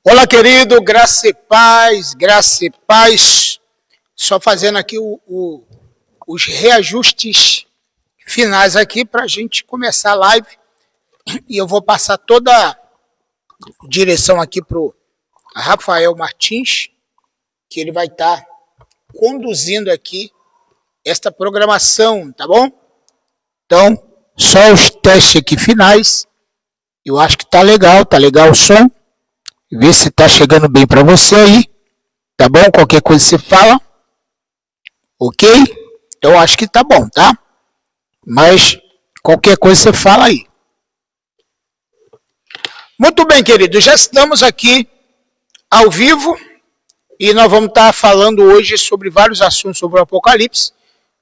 Olá, querido, graça e paz, graça e paz. Só fazendo aqui os reajustes finais aqui para a gente começar a live. E eu vou passar toda a direção aqui para o Rafael Martins, que ele vai estar conduzindo aqui esta programação, tá bom? Então, só os testes aqui finais. Eu acho que tá legal o som. Vê se tá chegando bem para você aí, tá bom? Qualquer coisa você fala, ok? Então acho que tá bom, tá? Mas qualquer coisa você fala aí. Muito bem, queridos, já estamos aqui ao vivo e nós vamos estar falando hoje sobre vários assuntos sobre o Apocalipse,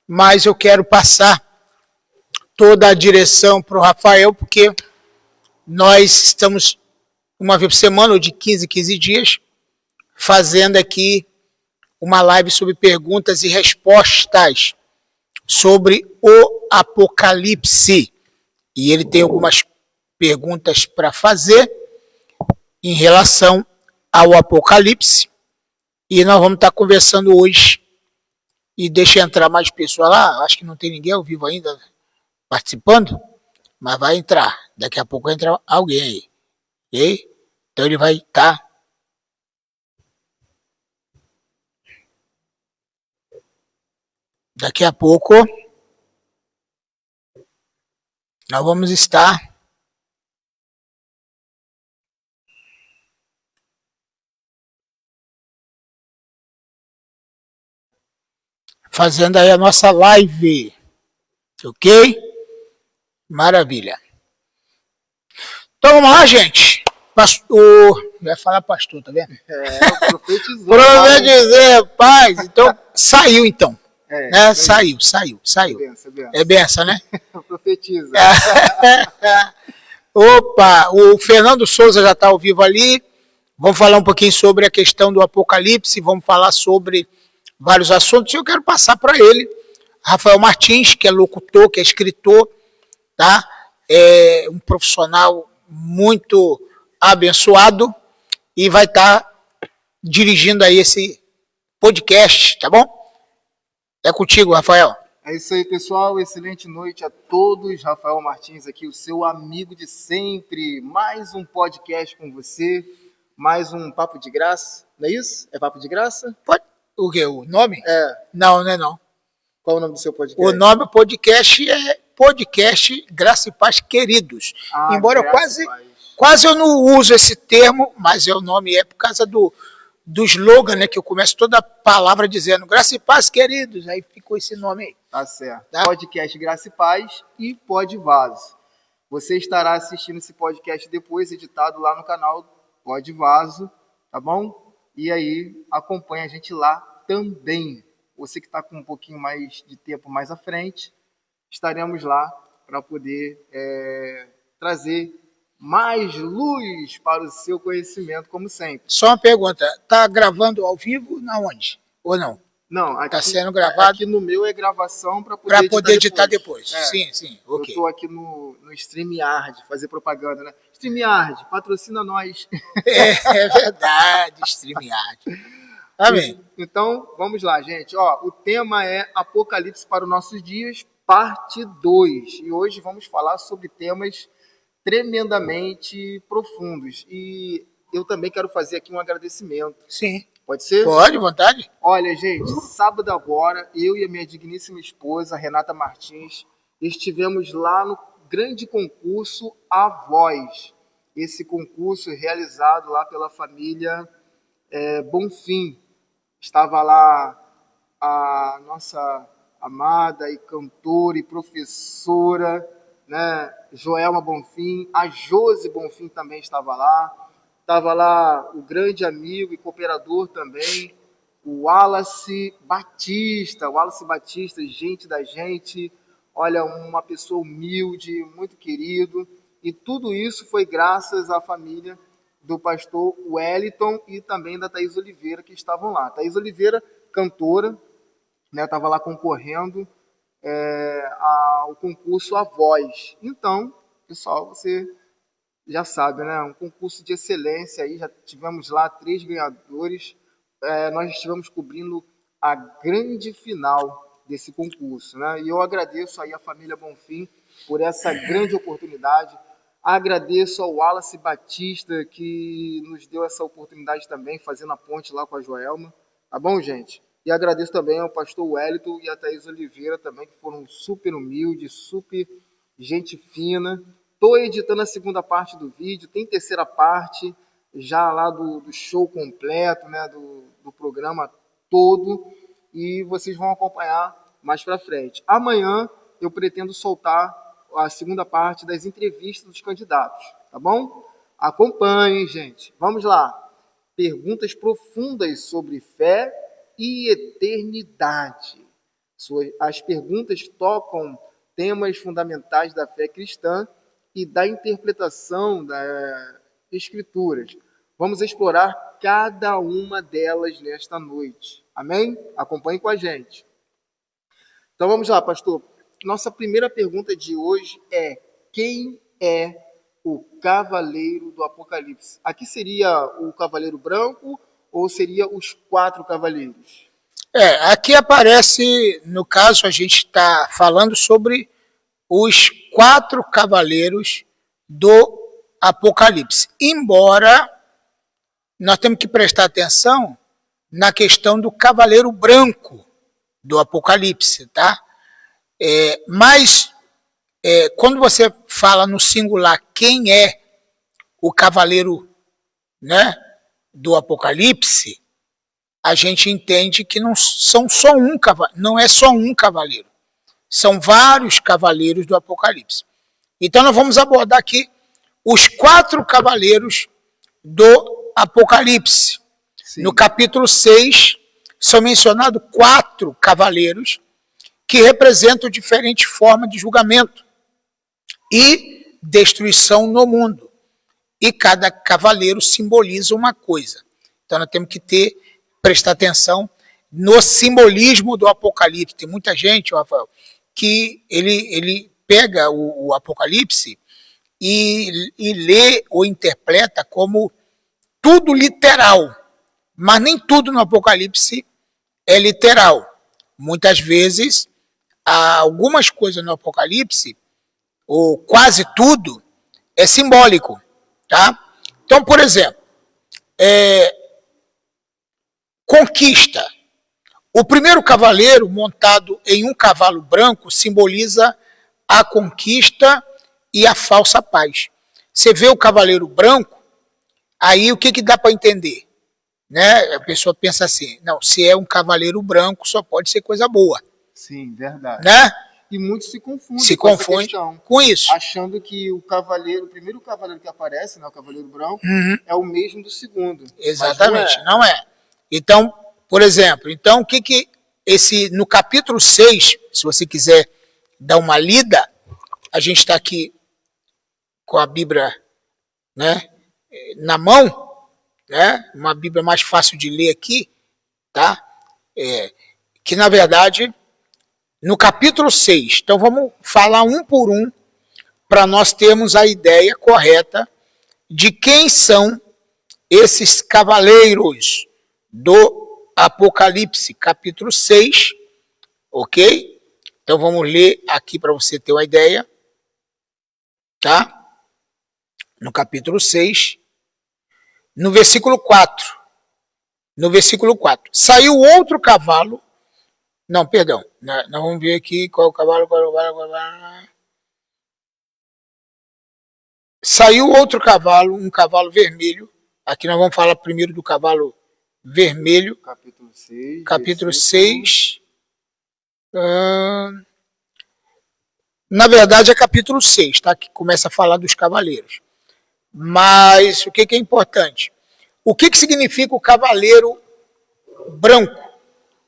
mas eu quero passar toda a direção para o Rafael, porque nós estamos uma vez por semana, ou de 15 em 15 dias, fazendo aqui uma live sobre perguntas e respostas sobre o Apocalipse. E ele tem algumas perguntas para fazer em relação ao Apocalipse. E nós vamos estar conversando hoje. E deixa entrar mais pessoas lá. Acho que não tem ninguém ao vivo ainda participando, mas vai entrar. Daqui a pouco entra alguém aí. Ok? Então ele vai estar. Daqui a pouco nós vamos estar fazendo aí a nossa live. Ok? Maravilha. Então vamos lá, gente. Pastor. Vai falar pastor, tá vendo? Profetizou. Profetizei, paz. Então, saiu então. Né? Saiu. É benção, né? Profetiza. Opa, o Fernando Souza já está ao vivo ali. Vamos falar um pouquinho sobre a questão do Apocalipse. Vamos falar sobre vários assuntos. E eu quero passar para ele, Rafael Martins, que é locutor, que é escritor, tá? É um profissional muito abençoado e vai estar dirigindo aí esse podcast, tá bom? É contigo, Rafael. É isso aí, pessoal. Excelente noite a todos. Rafael Martins aqui, o seu amigo de sempre. Mais um podcast com você. Mais um Papo de Graça. Não é isso? É Papo de Graça? Pode. O quê? O nome? É. Não, não é não. Qual é o nome do seu podcast? O nome do podcast é Podcast Graça e Paz Queridos. Embora eu quase eu não uso esse termo, mas o nome é por causa do slogan, né? Que eu começo toda a palavra dizendo Graça e Paz Queridos. Aí ficou esse nome aí. Tá certo. Tá? Podcast Graça e Paz e Pod Vaso. Você estará assistindo esse podcast depois, editado lá no canal Pod Vaso, tá bom? E aí, acompanha a gente lá também. Você que está com um pouquinho mais de tempo mais à frente, estaremos lá para poder trazer mais luz para o seu conhecimento, como sempre. Só uma pergunta, tá gravando ao vivo na onde? Ou não? Não, está sendo gravado. Aqui no meu é gravação para poder editar depois. É, sim, ok. Eu estou aqui no StreamYard, fazer propaganda, né? StreamYard, patrocina nós. É verdade, StreamYard. Amém. Então, vamos lá, gente. Ó, o tema é Apocalipse para os nossos dias, parte 2. E hoje vamos falar sobre temas tremendamente profundos. E eu também quero fazer aqui um agradecimento. Sim. Pode ser? Pode, vontade. Olha, gente, sábado agora, eu e a minha digníssima esposa, Renata Martins, estivemos lá no grande concurso A Voz. Esse concurso realizado lá pela família Bonfim. Estava lá a nossa amada e cantora e professora, né, Joelma Bonfim, a Josi Bonfim também estava lá o grande amigo e cooperador também, o Wallace Batista, gente da gente, olha, uma pessoa humilde, muito querido, e tudo isso foi graças à família do pastor Wellington e também da Thaís Oliveira, que estavam lá. Thaís Oliveira, cantora, né, estava lá concorrendo ao concurso A Voz. Então, pessoal, você já sabe, né? Um concurso de excelência aí, já tivemos lá 3 ganhadores. Nós estivemos cobrindo a grande final desse concurso, né? E eu agradeço aí a família Bonfim por essa grande oportunidade. Agradeço ao Wallace Batista, que nos deu essa oportunidade também, fazendo a ponte lá com a Joelma. Tá bom, gente? E agradeço também ao pastor Wellington e a Thaís Oliveira também, que foram super humildes, super gente fina. Estou editando a segunda parte do vídeo, tem terceira parte já lá do show completo, né, do programa todo, e vocês vão acompanhar mais para frente. Amanhã eu pretendo soltar a segunda parte das entrevistas dos candidatos, tá bom? Acompanhem, gente. Vamos lá. Perguntas profundas sobre fé e eternidade. As perguntas tocam temas fundamentais da fé cristã e da interpretação das Escrituras. Vamos explorar cada uma delas nesta noite. Amém? Acompanhe com a gente. Então vamos lá, pastor. Nossa primeira pergunta de hoje é: quem é o cavaleiro do Apocalipse? Aqui seria o cavaleiro branco ou seria os 4 cavaleiros? Aqui aparece, no caso, a gente está falando sobre os 4 cavaleiros do Apocalipse. Embora nós temos que prestar atenção na questão do cavaleiro branco do Apocalipse, tá? Mas quando você fala no singular quem é o cavaleiro, né, do Apocalipse, a gente entende que não é só um cavaleiro. São vários cavaleiros do Apocalipse. Então nós vamos abordar aqui os 4 cavaleiros do Apocalipse. Sim. No capítulo 6, são mencionados 4 cavaleiros que representam diferentes formas de julgamento e destruição no mundo. E cada cavaleiro simboliza uma coisa. Então nós temos que prestar atenção no simbolismo do Apocalipse. Tem muita gente, Rafael, que ele pega o Apocalipse e lê ou interpreta como tudo literal. Mas nem tudo no Apocalipse é literal. Muitas vezes, algumas coisas no Apocalipse, ou quase tudo, é simbólico. Tá? Então, por exemplo, conquista. O primeiro cavaleiro, montado em um cavalo branco, simboliza a conquista e a falsa paz. Você vê o cavaleiro branco, aí o que dá para entender? Né? A pessoa pensa assim, não, se é um cavaleiro branco, só pode ser coisa boa. Sim, verdade. Né? E muitos se confundem com isso. Achando que o primeiro cavaleiro que aparece, né, o cavaleiro branco, é o mesmo do segundo. Exatamente, não é. Então, por exemplo, o que no capítulo 6, se você quiser dar uma lida, a gente está aqui com a Bíblia, né, na mão, né, uma Bíblia mais fácil de ler aqui, tá? Que na verdade, no capítulo 6, então vamos falar um por um, para nós termos a ideia correta de quem são esses cavaleiros do Apocalipse, capítulo 6, ok? Então vamos ler aqui para você ter uma ideia, tá? No capítulo 6, no versículo 4. No versículo 4. Saiu outro cavalo. Não, perdão. Nós vamos ver aqui qual é o cavalo. Saiu outro cavalo, um cavalo vermelho. Aqui nós vamos falar primeiro do cavalo vermelho. Capítulo 6. Capítulo 6. Na verdade é capítulo 6, tá? Que começa a falar dos cavaleiros. Mas o que é importante? O que significa o cavaleiro branco?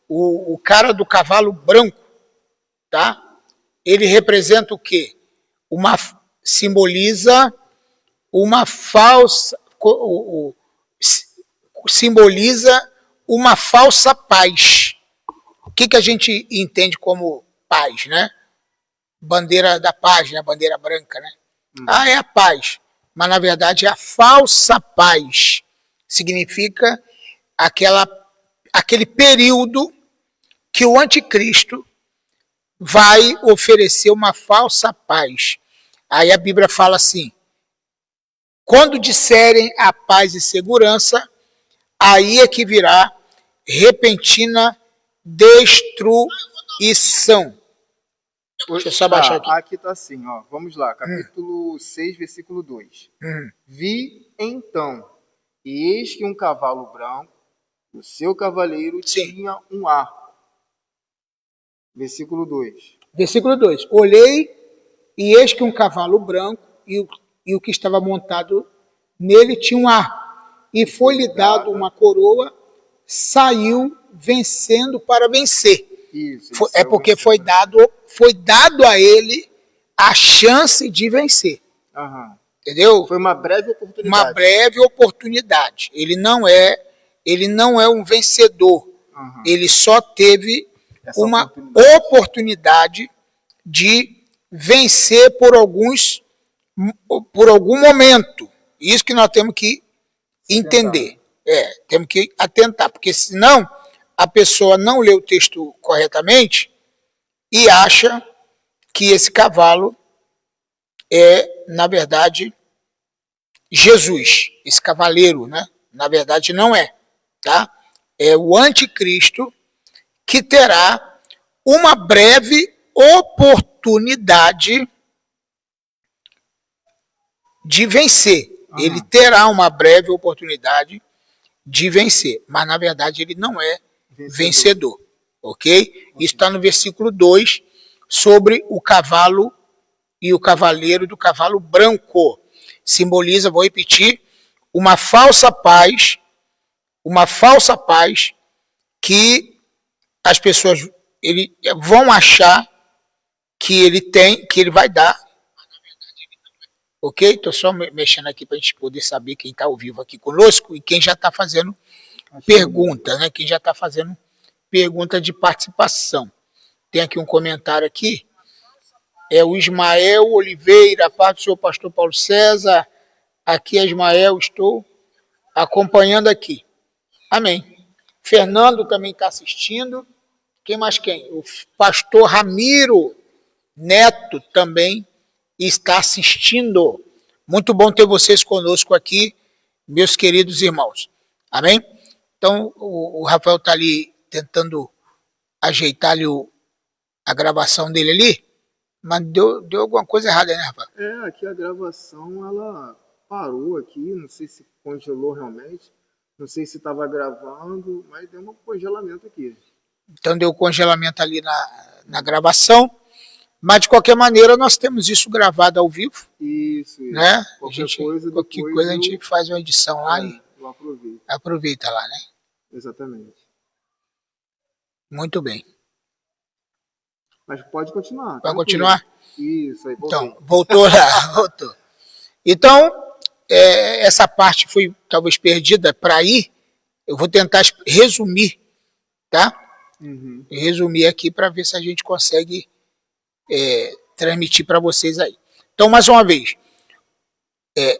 O cara do cavalo branco, tá? Ele representa o quê? Simboliza uma falsa... simboliza uma falsa paz. O que a gente entende como paz, né? Bandeira da paz, né? Bandeira branca, né? É a paz. mas na verdade é a falsa paz. Significa aquele período que o anticristo vai oferecer uma falsa paz. Aí a Bíblia fala assim: quando disserem a paz e segurança, aí é que virá repentina destruição. Deixa eu só baixar aqui. Aqui está assim, ó. Vamos lá, capítulo 6, versículo 2. Vi então, e eis que um cavalo branco, o seu cavaleiro tinha um arco. Versículo 2. Versículo 2. Olhei, e eis que um cavalo branco, e o que estava montado nele tinha um arco. E foi-lhe dado uma coroa, saiu vencendo para vencer. Isso, é porque foi dado a ele a chance de vencer. Entendeu? Foi uma breve oportunidade. Uma breve oportunidade. Ele não é um vencedor. Ele só teve uma oportunidade de vencer por algum momento. Isso que nós temos que entender. Temos que atentar, porque senão a pessoa não lê o texto corretamente e acha que esse cavalo é, na verdade, Jesus, esse cavaleiro, né? Na verdade não é, tá? É o anticristo que terá uma breve oportunidade de vencer. Ele terá uma breve oportunidade de vencer, mas na verdade ele não é vencedor, ok? Isso está no versículo 2, sobre o cavalo e o cavaleiro do cavalo branco. Simboliza, vou repetir, uma falsa paz que as pessoas vão achar que ele vai dar. Ok? Estou só mexendo aqui para a gente poder saber quem está ao vivo aqui conosco e quem já está fazendo pergunta, né? Quem já está fazendo pergunta de participação. Tem aqui um comentário aqui. É o Ismael Oliveira, paz do senhor pastor Paulo César. Aqui é Ismael, estou acompanhando aqui. Amém. Fernando também está assistindo. Quem mais quem? O pastor Ramiro Neto também está assistindo. Muito bom ter vocês conosco aqui, meus queridos irmãos. Amém? Então, o Rafael está ali tentando ajeitar ali a gravação dele ali, mas deu alguma coisa errada, né, Rafael? Aqui a gravação, ela parou aqui, não sei se congelou realmente, não sei se estava gravando, mas deu um congelamento aqui. Então deu congelamento ali na gravação. Mas, de qualquer maneira, nós temos isso gravado ao vivo. Isso. Né? Qualquer coisa a gente faz uma edição lá e aproveita lá, né? Exatamente. Muito bem. Mas pode continuar. Pode continuar? Isso, aí voltou. Então, voltou lá, voltou. Então, essa parte foi talvez perdida para aí. Eu vou tentar resumir, tá? Resumir aqui para ver se a gente consegue transmitir para vocês aí. Então, mais uma vez,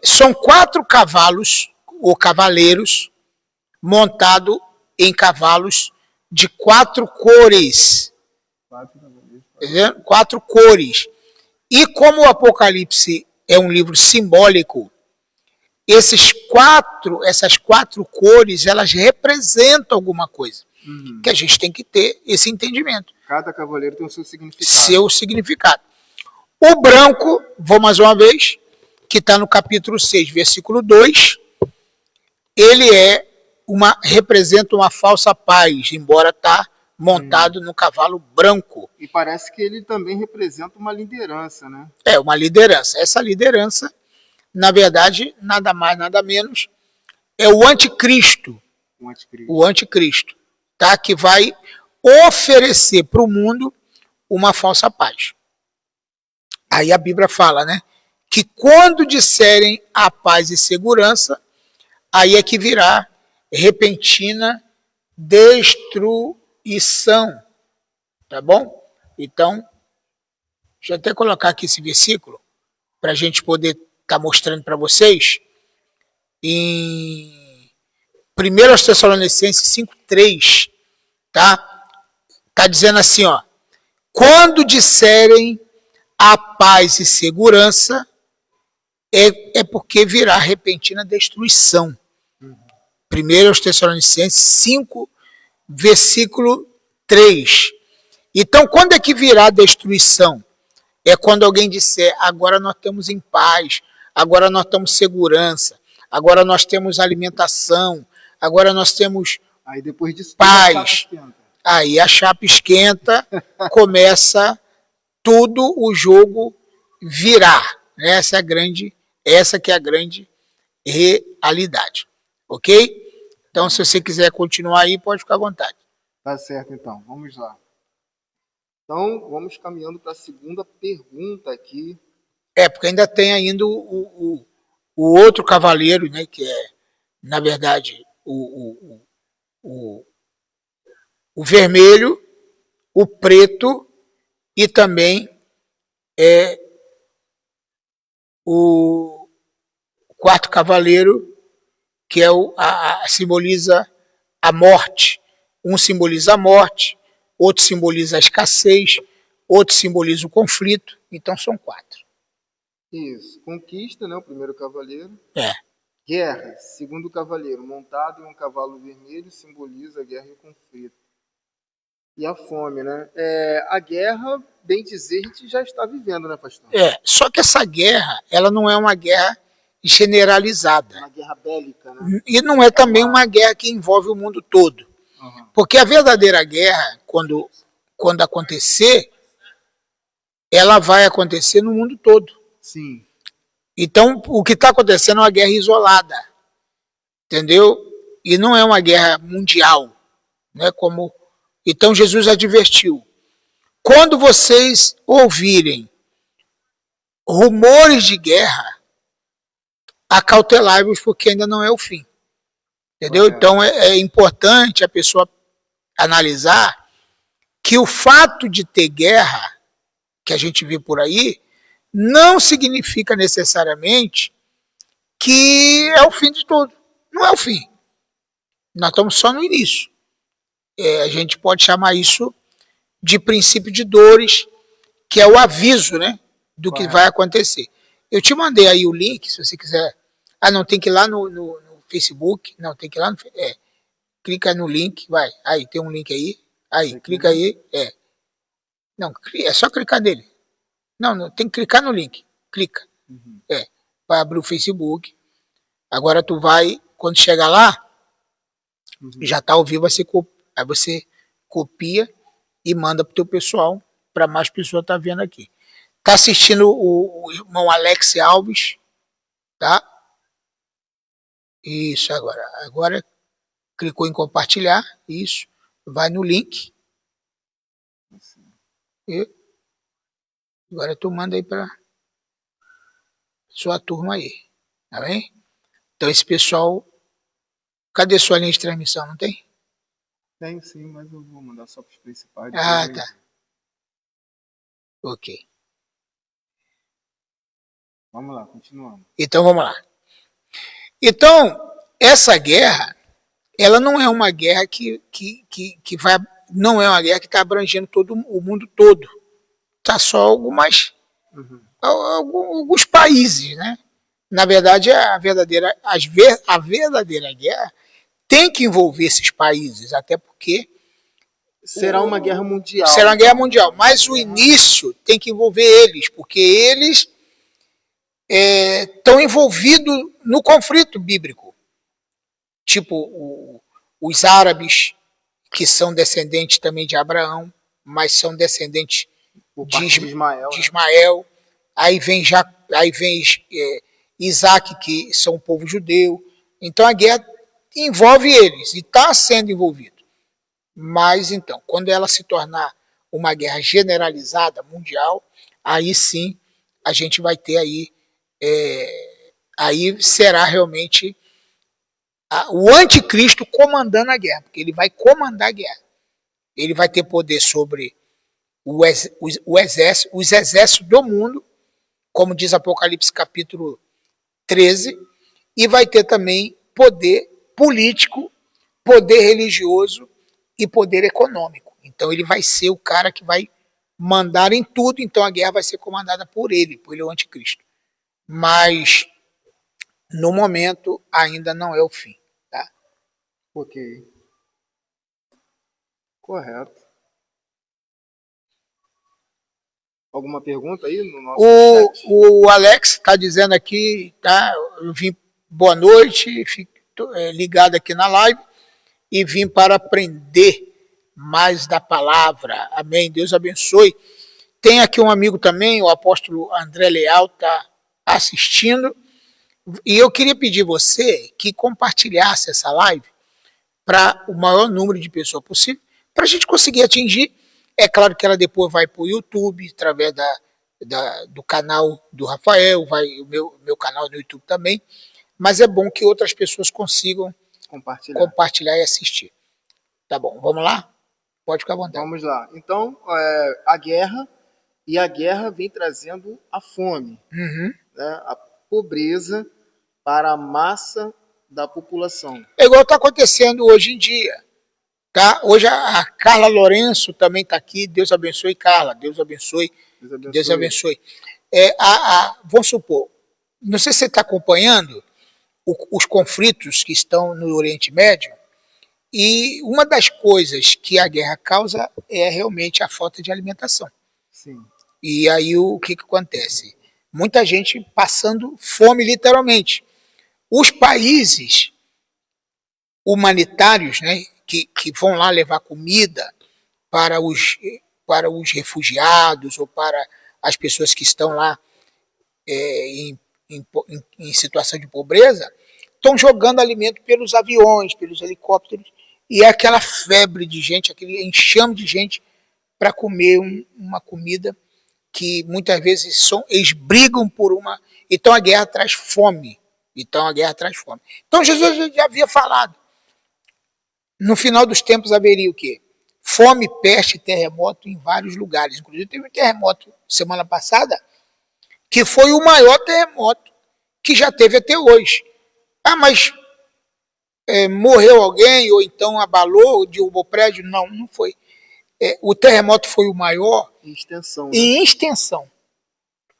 são 4 cavalos ou cavaleiros montados em cavalos de 4 cores. 4 cores. E como o Apocalipse é um livro simbólico, essas 4 cores, elas representam alguma coisa. Que a gente tem que ter esse entendimento. Cada cavaleiro tem o seu significado. Seu significado. O branco, vou mais uma vez, que está no capítulo 6, versículo 2, ele representa uma falsa paz, embora está montado no cavalo branco. E parece que ele também representa uma liderança, né? Uma liderança. Essa liderança, na verdade, nada mais, nada menos, é o anticristo. O anticristo. Tá? Que vai oferecer para o mundo uma falsa paz. Aí a Bíblia fala, né? Que quando disserem a paz e segurança, aí é que virá repentina destruição. Tá bom? Então, deixa eu até colocar aqui esse versículo, para a gente poder está mostrando para vocês, em 1 Tessalonicenses 5:3, tá? Tá dizendo assim, ó: quando disserem a paz e segurança, é porque virá repentina destruição. 1 Tessalonicenses 5, versículo 3. Então, quando é que virá destruição? É quando alguém disser: agora nós estamos em paz, agora nós estamos em segurança, agora nós temos alimentação, agora nós temos Aí depois disso, paz. Aí a chapa esquenta, começa tudo o jogo virar. Essa que é a grande realidade. Ok? Então, se você quiser continuar aí, pode ficar à vontade. Tá certo, então. Vamos lá. Então, vamos caminhando para a segunda pergunta aqui. Porque ainda tem ainda o outro cavaleiro, né, que é, na verdade, o vermelho, o preto e também o quarto cavaleiro, que é simboliza a morte. Um simboliza a morte, outro simboliza a escassez, outro simboliza o conflito. Então são 4. Isso. Conquista, né, o primeiro cavaleiro. É. Guerra, segundo cavaleiro, montado em um cavalo vermelho, simboliza a guerra e o conflito. E a fome, né? A guerra, bem dizer, a gente já está vivendo, né, pastor? Só que essa guerra, ela não é uma guerra generalizada. Uma guerra bélica, né? E não é também uma guerra que envolve o mundo todo. Uhum. Porque a verdadeira guerra, quando acontecer, ela vai acontecer no mundo todo. Sim. Então, o que está acontecendo é uma guerra isolada. Entendeu? E não é uma guerra mundial. Né? Então, Jesus advertiu: quando vocês ouvirem rumores de guerra, acautelai-vos, porque ainda não é o fim. Entendeu? Então, é importante a pessoa analisar que o fato de ter guerra, que a gente vê por aí, não significa necessariamente que é o fim de tudo. Não é o fim. Nós estamos só no início. A gente pode chamar isso de princípio de dores, que é o aviso, né, do que vai acontecer. Eu te mandei aí o link, se você quiser. Não, tem que ir lá no Facebook. Não, tem que ir lá no... clica no link, vai. Aí, tem um link aí. Aí, clica aí. Não, é só clicar nele. Não, tem que clicar no link. Clica. Uhum. Vai abrir o Facebook. Agora tu vai, quando chegar lá, já tá ao vivo, aí você copia e manda pro teu pessoal, para mais pessoas tá vendo aqui. Tá assistindo o irmão Alex Alves, tá? Isso, agora clicou em compartilhar, isso, vai no link. E agora tu manda aí para sua turma aí, tá bem? Então esse pessoal, cadê sua linha de transmissão, não tem? Tem sim, mas eu vou mandar só para os principais. Tá. Ok. Vamos lá, continuando. Então vamos lá. Então, essa guerra, ela não é uma guerra que vai, não é uma guerra que está abrangendo todo o mundo todo. Está só alguns países, né? Na verdade, a verdadeira guerra tem que envolver esses países, até porque será uma guerra mundial. Será uma guerra mundial, mas o início tem que envolver eles, porque eles estão envolvidos no conflito bíblico. Tipo, os árabes, que são descendentes também de Abraão, mas são descendentes de Ismael. Aí vem Isaac, que são o povo judeu. Então a guerra envolve eles, e está sendo envolvido. Mas então, quando ela se tornar uma guerra generalizada, mundial, aí sim a gente vai ter aí será realmente o anticristo comandando a guerra, porque ele vai comandar a guerra. Ele vai ter poder sobre os exércitos do mundo, como diz Apocalipse capítulo 13, e vai ter também poder político, poder religioso e poder econômico. Então ele vai ser o cara que vai mandar em tudo, então a guerra vai ser comandada por ele é o anticristo. Mas no momento ainda não é o fim. Tá? Ok. Correto. Alguma pergunta aí no nosso chat? O Alex está dizendo aqui, tá? Eu vim, boa noite, fico ligado aqui na live e vim para aprender mais da palavra. Amém. Deus abençoe. Tem aqui um amigo também, o apóstolo André Leal, está assistindo. E eu queria pedir você que compartilhasse essa live para o maior número de pessoas possível, para a gente conseguir atingir. É claro que ela depois vai para o YouTube, através do canal do Rafael, vai o meu canal no YouTube também, mas é bom que outras pessoas consigam compartilhar e assistir. Tá bom, vamos lá? Pode ficar à vontade. Vamos lá. Então, a guerra vem trazendo a fome, Uhum. né, a pobreza para a massa da população. É igual está acontecendo hoje em dia. Tá? Hoje a Carla Lourenço também está aqui. Deus abençoe, Carla. Deus abençoe. Deus abençoe. Deus abençoe. Vamos supor, não sei se você está acompanhando os conflitos que estão no Oriente Médio, e uma das coisas que a guerra causa é realmente a falta de alimentação. Sim. E aí o que acontece? Muita gente passando fome literalmente. Os países humanitários, né, que vão lá levar comida para os refugiados ou para as pessoas que estão lá em situação de pobreza, estão jogando alimento pelos aviões, pelos helicópteros, e é aquela febre de gente, aquele enxame de gente para comer uma comida que muitas vezes eles brigam por uma. Então a guerra traz fome. Então Jesus já havia falado. No final dos tempos haveria o quê? Fome, peste e terremoto em vários lugares. Inclusive teve um terremoto semana passada, que foi o maior terremoto que já teve até hoje. Ah, mas morreu alguém, ou então abalou, derrubou prédio? Não, não foi. O terremoto foi o maior em extensão. Né? Em extensão.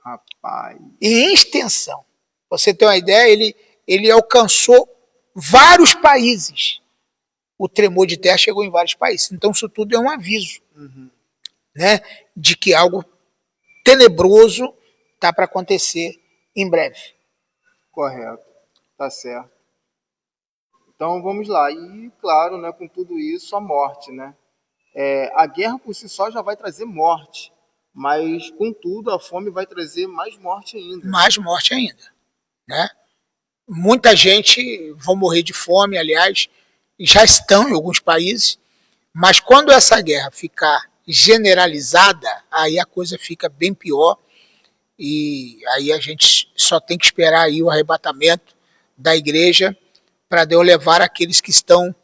Rapaz. Em extensão. Você tem uma ideia, ele alcançou vários países. O tremor de terra chegou em vários países. Então isso tudo é um aviso, né, de que algo tenebroso está para acontecer em breve. Correto. Tá certo. Então vamos lá. E claro, né, com tudo isso, a morte, né? A guerra por si só já vai trazer morte, mas contudo a fome vai trazer mais morte ainda. Mais morte ainda, né? Muita gente vai morrer de fome, aliás, já estão em alguns países, mas quando essa guerra ficar generalizada, aí a coisa fica bem pior, e aí a gente só tem que esperar aí o arrebatamento da igreja para Deus levar aqueles que estão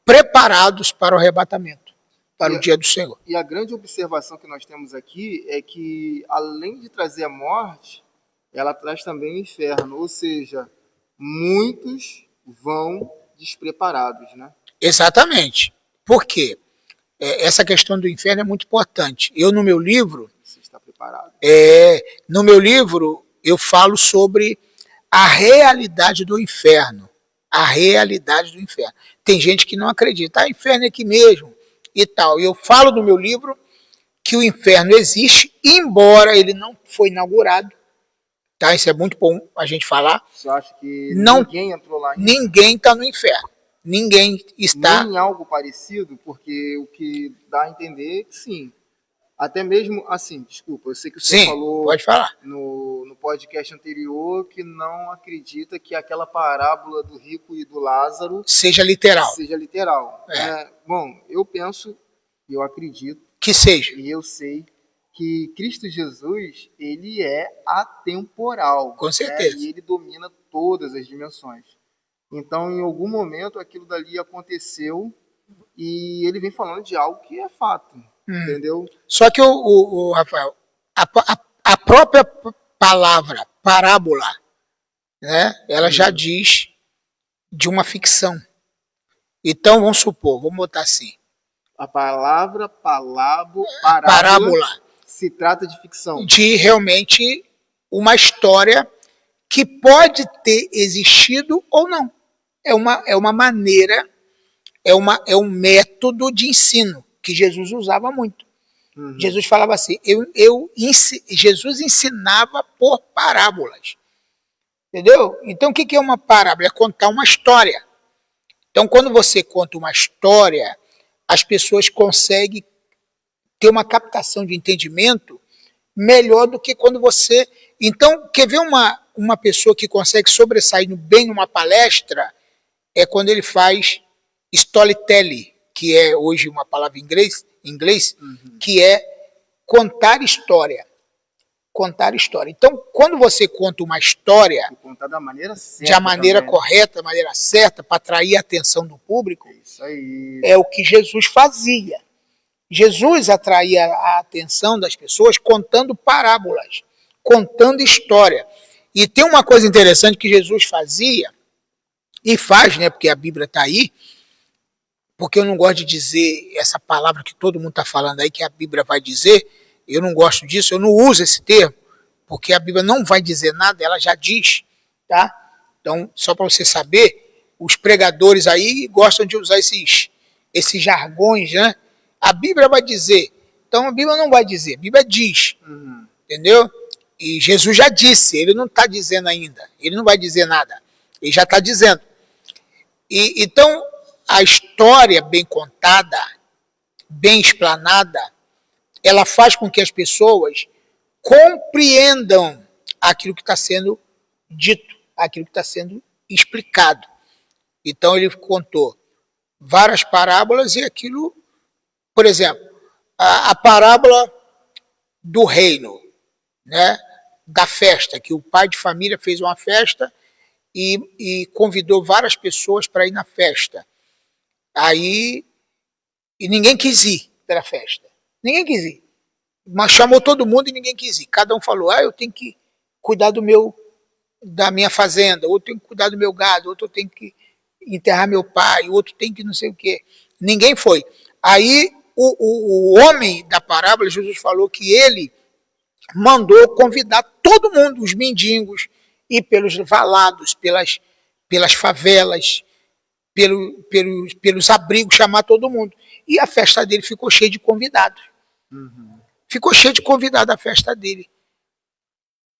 preparados para o arrebatamento, para o dia do Senhor. E a grande observação que nós temos aqui é que, além de trazer a morte, ela traz também o inferno, ou seja, muitos vão despreparados, né? Exatamente. Por quê? Essa questão do inferno é muito importante. Eu, no meu livro, você está preparado? No meu livro, eu falo sobre a realidade do inferno. A realidade do inferno. Tem gente que não acredita, inferno é aqui mesmo e tal. Eu falo no meu livro que o inferno existe, embora ele não foi inaugurado. Tá? Isso é muito bom a gente falar. Você acha que ninguém entrou lá ainda? Ninguém está no inferno. Ninguém está... Nem algo parecido, porque o que dá a entender é que sim. Até mesmo, assim, desculpa, eu sei que você falou pode falar. No podcast anterior que não acredita que aquela parábola do rico e do Lázaro seja literal. Bom, eu penso, eu acredito que seja. E eu sei que Cristo Jesus, ele é atemporal. Com certeza. E ele domina todas as dimensões. Então, em algum momento, aquilo dali aconteceu e ele vem falando de algo que é fato. Entendeu? Só que, o Rafael, a própria palavra parábola né? Ela já diz de uma ficção. Então, vamos supor, vamos botar assim. A palavra, Parábola se trata de ficção. De realmente uma história que pode ter existido ou não. É uma maneira, é um método de ensino que Jesus usava muito. Jesus falava assim, Jesus ensinava por parábolas. Entendeu? Então, o que é uma parábola? É contar uma história. Então, quando você conta uma história, as pessoas conseguem ter uma captação de entendimento melhor do que quando você... Então, quer ver uma pessoa que consegue sobressair bem numa palestra? É quando ele faz storytelling, que é hoje uma palavra em inglês, que é contar história. Contar história. Então, quando você conta uma história contar da maneira certa, de a maneira também correta, da maneira certa, para atrair a atenção do público, isso aí. É o que Jesus fazia. Jesus atraía a atenção das pessoas contando parábolas, contando história. E tem uma coisa interessante que Jesus fazia, e faz, né, porque a Bíblia está aí, porque eu não gosto de dizer essa palavra que todo mundo está falando aí, que a Bíblia vai dizer, eu não gosto disso, eu não uso esse termo, porque a Bíblia não vai dizer nada, ela já diz, tá? Então, só para você saber, os pregadores aí gostam de usar esses jargões, né? A Bíblia vai dizer, então a Bíblia não vai dizer, a Bíblia diz, entendeu? E Jesus já disse, ele não está dizendo ainda, ele não vai dizer nada, ele já está dizendo. E então, a história bem contada, bem explanada, ela faz com que as pessoas compreendam aquilo que está sendo dito, aquilo que está sendo explicado. Então ele contou várias parábolas e aquilo, por exemplo, a parábola do reino, né, da festa, que o pai de família fez uma festa e convidou várias pessoas para ir na festa. Aí, e ninguém quis ir para a festa. Ninguém quis ir. Mas chamou todo mundo e ninguém quis ir. Cada um falou, eu tenho que cuidar da minha fazenda, outro tem que cuidar do meu gado, outro tem que enterrar meu pai, outro tem que não sei o quê. Ninguém foi. Aí o homem da parábola, Jesus falou que ele mandou convidar todo mundo, os mendigos, e pelos valados, pelas favelas, pelos abrigos, chamar todo mundo. E a festa dele ficou cheia de convidados. Ficou cheia de convidados a festa dele.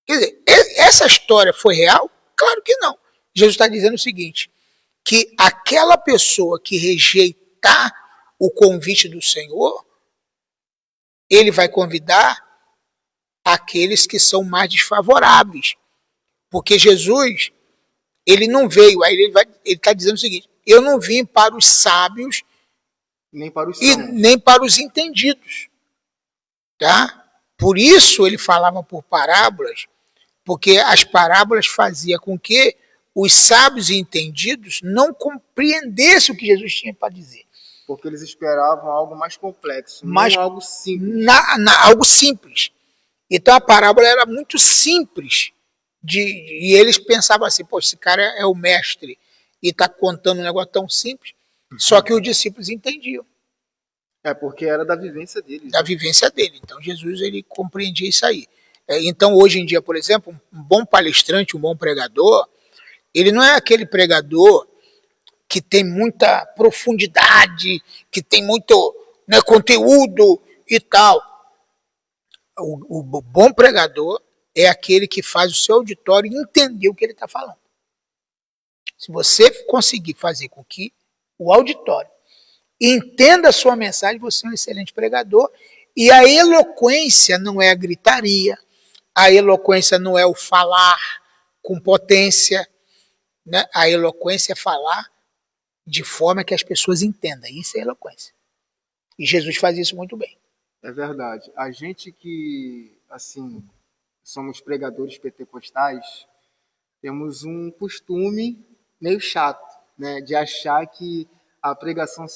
Quer dizer, essa história foi real? Claro que não. Jesus está dizendo o seguinte, que aquela pessoa que rejeitar o convite do Senhor, ele vai convidar aqueles que são mais desfavoráveis. Porque Jesus, ele não veio, aí ele está dizendo o seguinte, eu não vim para os sábios nem para os e nem para os entendidos. Tá? Por isso ele falava por parábolas, porque as parábolas faziam com que os sábios e entendidos não compreendessem o que Jesus tinha para dizer. Porque eles esperavam algo mais complexo, não algo simples. Algo simples. Então a parábola era muito simples. E eles pensavam assim, esse cara é o mestre e está contando um negócio tão simples. Só que os discípulos entendiam. Porque era da vivência dele. Da vivência dele. Então Jesus ele compreendia isso aí. Então hoje em dia, por exemplo, um bom palestrante, um bom pregador, ele não é aquele pregador que tem muita profundidade, que tem muito, né, conteúdo e tal. O bom pregador é aquele que faz o seu auditório entender o que ele está falando. Se você conseguir fazer com que o auditório entenda a sua mensagem, você é um excelente pregador. E a eloquência não é a gritaria, a eloquência não é o falar com potência, né? A eloquência é falar de forma que as pessoas entendam. Isso é eloquência. E Jesus faz isso muito bem. É verdade. A gente que, assim, somos pregadores pentecostais, temos um costume meio chato, né, de achar que a pregação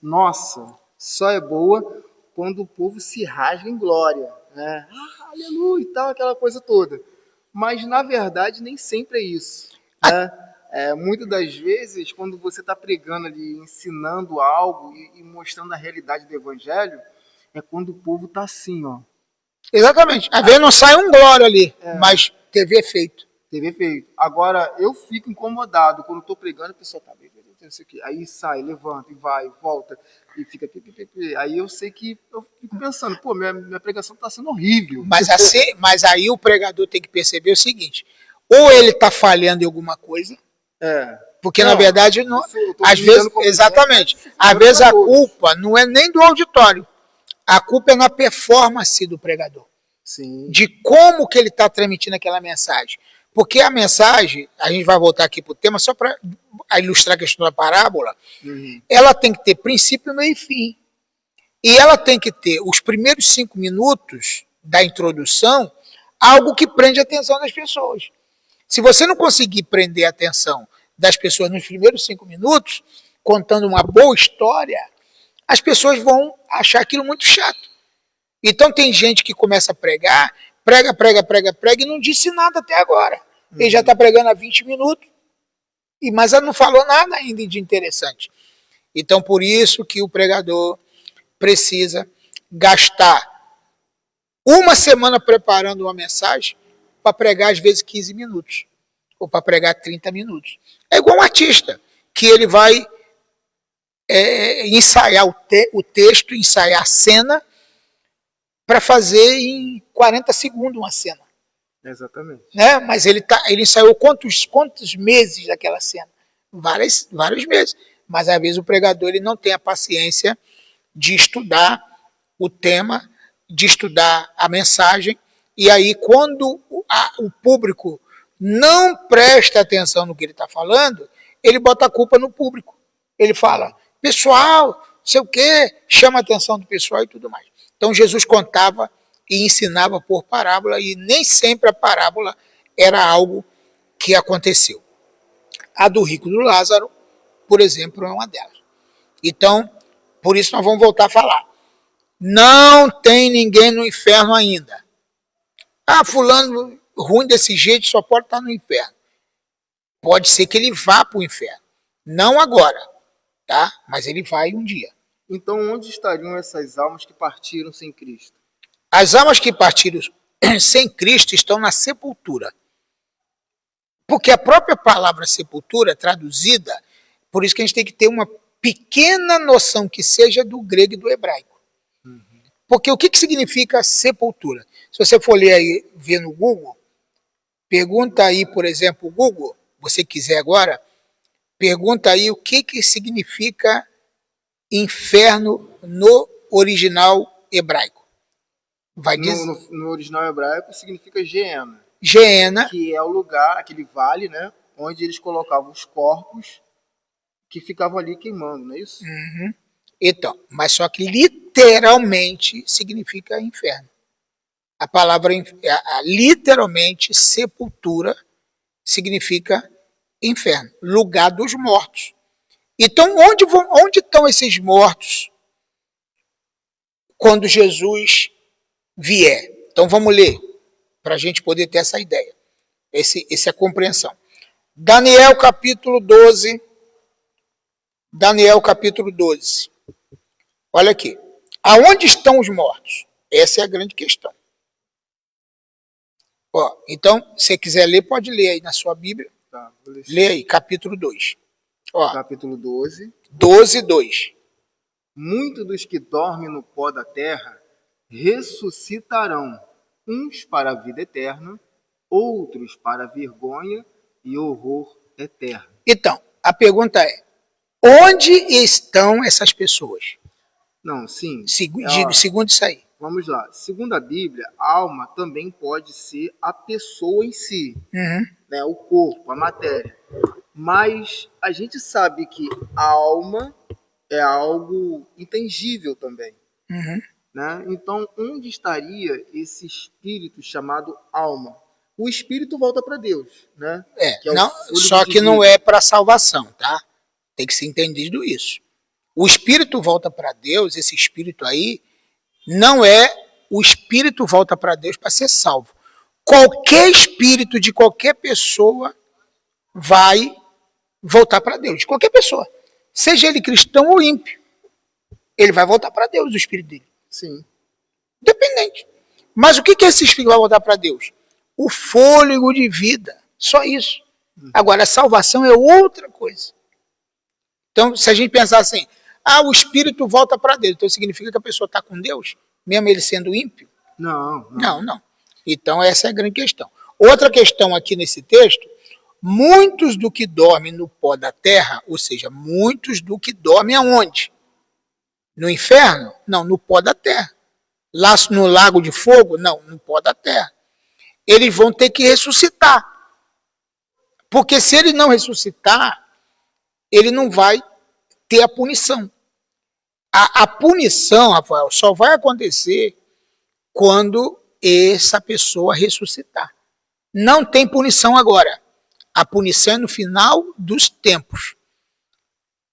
nossa só é boa quando o povo se rasga em glória, né? Aleluia e tal, aquela coisa toda. Mas, na verdade, nem sempre é isso. Né? Muitas das vezes, quando você está pregando ali, ensinando algo e mostrando a realidade do evangelho, é quando o povo está assim, ó. Exatamente. Às vezes não sai um glória ali, mas teve efeito. Teve efeito. Agora, eu fico incomodado quando estou pregando, a pessoa tá bem, aí sai, levanta e vai, volta, e fica. Aí eu sei que eu fico pensando, pô, minha pregação está sendo horrível. Mas aí o pregador tem que perceber o seguinte: ou ele está falhando em alguma coisa, porque na verdade, não, às vezes, exatamente, às vezes a culpa não é nem do auditório, a culpa é na performance do pregador. Sim. De como que ele está transmitindo aquela mensagem. Porque a mensagem, a gente vai voltar aqui para o tema, só para ilustrar a questão da parábola, ela tem que ter princípio, meio e fim. E ela tem que ter os primeiros 5 minutos da introdução, algo que prende a atenção das pessoas. Se você não conseguir prender a atenção das pessoas nos primeiros 5 minutos, contando uma boa história, as pessoas vão achar aquilo muito chato. Então tem gente que começa a pregar, prega e não disse nada até agora. Ele já está pregando há 20 minutos, mas ela não falou nada ainda de interessante. Então por isso que o pregador precisa gastar uma semana preparando uma mensagem para pregar às vezes 15 minutos, ou para pregar 30 minutos. É igual um artista, que ele vai ensaiar o texto, ensaiar a cena, para fazer em 40 segundos uma cena. Exatamente. Né? Mas ele ensaiou quantos meses daquela cena? Vários meses. Mas às vezes o pregador ele não tem a paciência de estudar o tema, de estudar a mensagem, e aí quando o público não presta atenção no que ele está falando, ele bota a culpa no público. Ele fala, pessoal, sei o quê, chama a atenção do pessoal e tudo mais. Então Jesus contava e ensinava por parábola, e nem sempre a parábola era algo que aconteceu. A do rico e do Lázaro, por exemplo, é uma delas. Então, por isso nós vamos voltar a falar. Não tem ninguém no inferno ainda. Ah, fulano ruim desse jeito só pode estar no inferno. Pode ser que ele vá para o inferno. Não agora, tá? Mas ele vai um dia. Então, onde estariam essas almas que partiram sem Cristo? As almas que partiram sem Cristo estão na sepultura. Porque a própria palavra sepultura, traduzida, por isso que a gente tem que ter uma pequena noção que seja do grego e do hebraico. Porque o que significa sepultura? Se você for ler aí, ver no Google, pergunta aí, por exemplo, o Google, você quiser agora, pergunta aí o que significa inferno no original hebraico. Vai dizer... no original hebraico significa Geena. Geena. Que é o lugar, aquele vale, né? Onde eles colocavam os corpos que ficavam ali queimando, não é isso? Então, mas só que literalmente significa inferno. A palavra literalmente sepultura significa inferno, lugar dos mortos. Então, onde estão esses mortos quando Jesus vier? Então, vamos ler, para a gente poder ter essa ideia, essa compreensão. Daniel capítulo 12. Daniel capítulo 12. Olha aqui. Aonde estão os mortos? Essa é a grande questão. Ó, então, se você quiser ler, pode ler aí na sua Bíblia. Tá, lê aí, capítulo 2. Ó, capítulo 12. 12, 2. Muitos dos que dormem no pó da terra ressuscitarão, uns para a vida eterna, outros para a vergonha e horror eterno. Então, a pergunta é, onde estão essas pessoas? Não, sim. Segundo isso aí. Vamos lá. Segundo a Bíblia, a alma também pode ser a pessoa em si, né? O corpo, a matéria. Mas a gente sabe que a alma é algo intangível também. Né? Então, onde estaria esse espírito chamado alma? O espírito volta para Deus, né? Só que não é para salvação, tá? Tem que ser entendido isso. O espírito volta para Deus, esse espírito aí, não é o espírito volta para Deus para ser salvo. qualquer espírito de qualquer pessoa vai voltar para Deus. De qualquer pessoa. Seja ele cristão ou ímpio. Ele vai voltar para Deus, o espírito dele. Sim. Dependente. Mas o que esse espírito vai voltar para Deus? O fôlego de vida. Só isso. Agora, a salvação é outra coisa. Então, se a gente pensar assim, o espírito volta para Deus, então significa que a pessoa está com Deus, mesmo ele sendo ímpio? Não. Então, essa é a grande questão. Outra questão aqui nesse texto, muitos do que dormem no pó da terra, ou seja, muitos do que dormem aonde? No inferno? Não, no pó da terra. Lá no lago de fogo? Não, no pó da terra. Eles vão ter que ressuscitar. Porque se ele não ressuscitar, ele não vai ter a punição. A punição, Rafael, só vai acontecer quando essa pessoa ressuscitar. Não tem punição agora. A punição é no final dos tempos.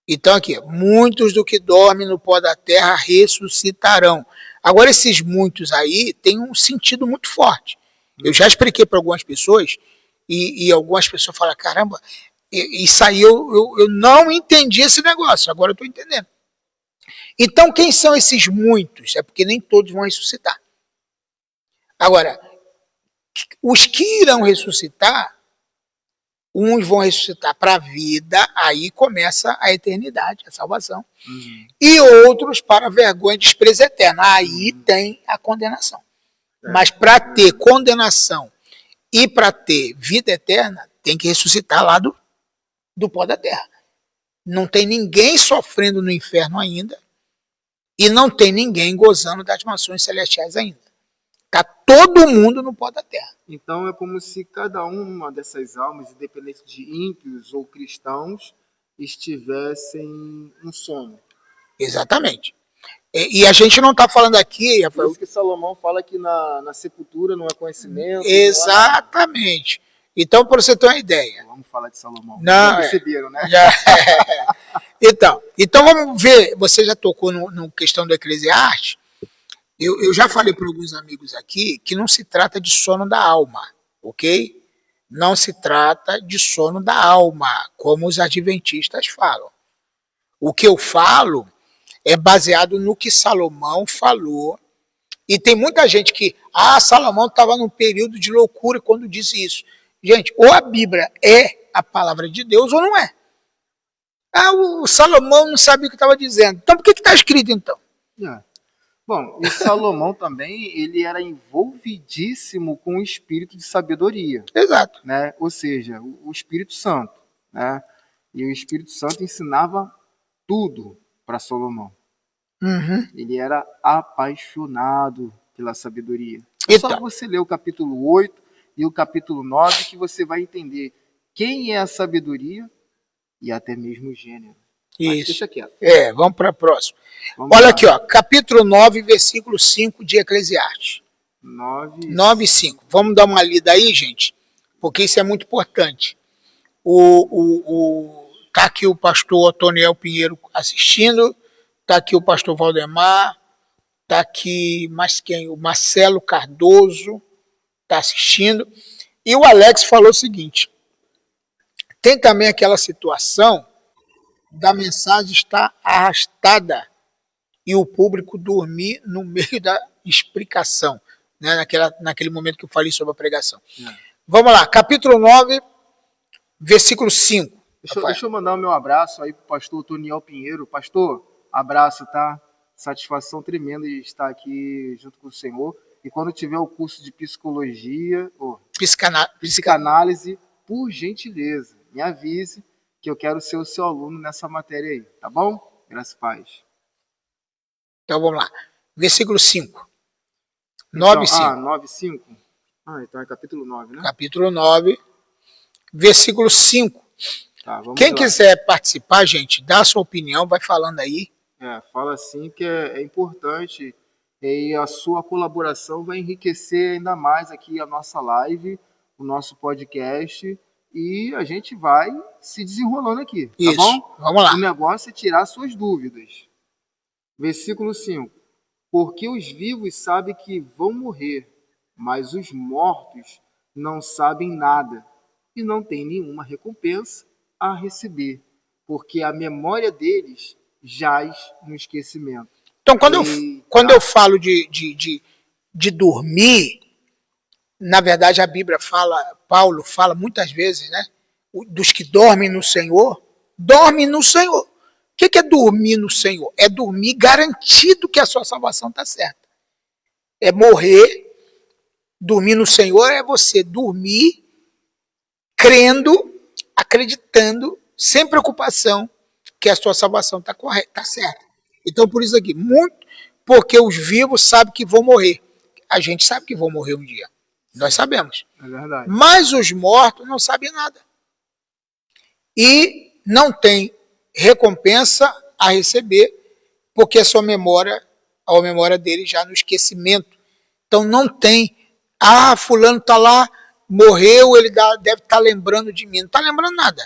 Então aqui, muitos do que dormem no pó da terra ressuscitarão. Agora esses muitos aí têm um sentido muito forte. Eu já expliquei para algumas pessoas e algumas pessoas falam, caramba, isso aí eu não entendi esse negócio, agora eu estou entendendo. Então quem são esses muitos? É porque nem todos vão ressuscitar. Agora, os que irão ressuscitar, uns vão ressuscitar para a vida, aí começa a eternidade, a salvação. E outros para a vergonha e desprezo eterno. Aí tem a condenação. Mas para ter condenação e para ter vida eterna, tem que ressuscitar lá do pó da terra. Não tem ninguém sofrendo no inferno ainda e não tem ninguém gozando das mansões celestiais ainda. Está todo mundo no pó da terra. Então é como se cada uma dessas almas, independente de ímpios ou cristãos, estivessem um sono. Exatamente. E a gente não está falando aqui... Por isso que Salomão fala que na sepultura não é conhecimento. Exatamente. Então, para você ter uma ideia... Vamos falar de Salomão. Não, perceberam, né? Então, vamos ver. Você já tocou no questão do Eclesiastes. Eu já falei para alguns amigos aqui que não se trata de sono da alma, ok? Não se trata de sono da alma, como os adventistas falam. O que eu falo é baseado no que Salomão falou. E tem muita gente que, Salomão estava num período de loucura quando disse isso. Gente, ou a Bíblia é a palavra de Deus ou não é. O Salomão não sabia o que estava dizendo. Então, por que está escrito então? Bom, e Salomão também, ele era envolvidíssimo com o espírito de sabedoria. Exato. Né? Ou seja, o Espírito Santo. Né? E o Espírito Santo ensinava tudo para Salomão. Ele era apaixonado pela sabedoria. Então. Só você ler o capítulo 8 e o capítulo 9 que você vai entender quem é a sabedoria e até mesmo o gênero. Isso. Deixa quieto. Vamos para a próxima. Vamos Olha lá. aqui, capítulo 9, versículo 5 de Eclesiastes. 9 e 5. Vamos dar uma lida aí, gente, porque isso é muito importante. Tá aqui o pastor Otoniel Pinheiro assistindo, tá aqui o pastor Valdemar, tá aqui mais quem? O Marcelo Cardoso tá assistindo. E o Alex falou o seguinte, tem também aquela situação da mensagem estar arrastada e o público dormir no meio da explicação, né? Naquele momento que eu falei sobre a pregação. Vamos lá, capítulo 9, versículo 5. Deixa eu mandar o meu abraço aí pro pastor Toniel Pinheiro. Pastor, abraço, tá? Satisfação tremenda de estar aqui junto com o senhor. E quando tiver o curso de psicologia, psicanálise, por gentileza, me avise que eu quero ser o seu aluno nessa matéria aí, tá bom? Graças a paz. Então vamos lá. Versículo 5. 9 e 5. 9 e 5? Então é capítulo 9, né? Capítulo 9, versículo 5. Tá, Quem lá. quiser participar, gente, dá a sua opinião, vai falando aí. Fala assim que é importante e a sua colaboração vai enriquecer ainda mais aqui a nossa live, o nosso podcast e a gente vai se desenrolando aqui, tá Isso, bom? Vamos lá. O negócio é tirar suas dúvidas. Versículo 5. Porque os vivos sabem que vão morrer, mas os mortos não sabem nada e não têm nenhuma recompensa a receber, porque a memória deles jaz no esquecimento. Então, quando eu Eita. falo de dormir, na verdade a Bíblia fala, Paulo fala muitas vezes, né? Dos que dormem no Senhor, dormem no Senhor. O que é dormir no Senhor? É dormir garantido que a sua salvação está certa. É morrer, dormir no Senhor é você dormir crendo, acreditando, sem preocupação que a sua salvação está correta, está certa. Então, por isso aqui, muito porque os vivos sabem que vão morrer. A gente sabe que vão morrer um dia. Nós sabemos. É verdade. Mas os mortos não sabem nada. E não tem recompensa a receber, porque a memória dele já no esquecimento. Então não tem, fulano está lá, morreu, ele deve estar lembrando de mim. Não está lembrando nada.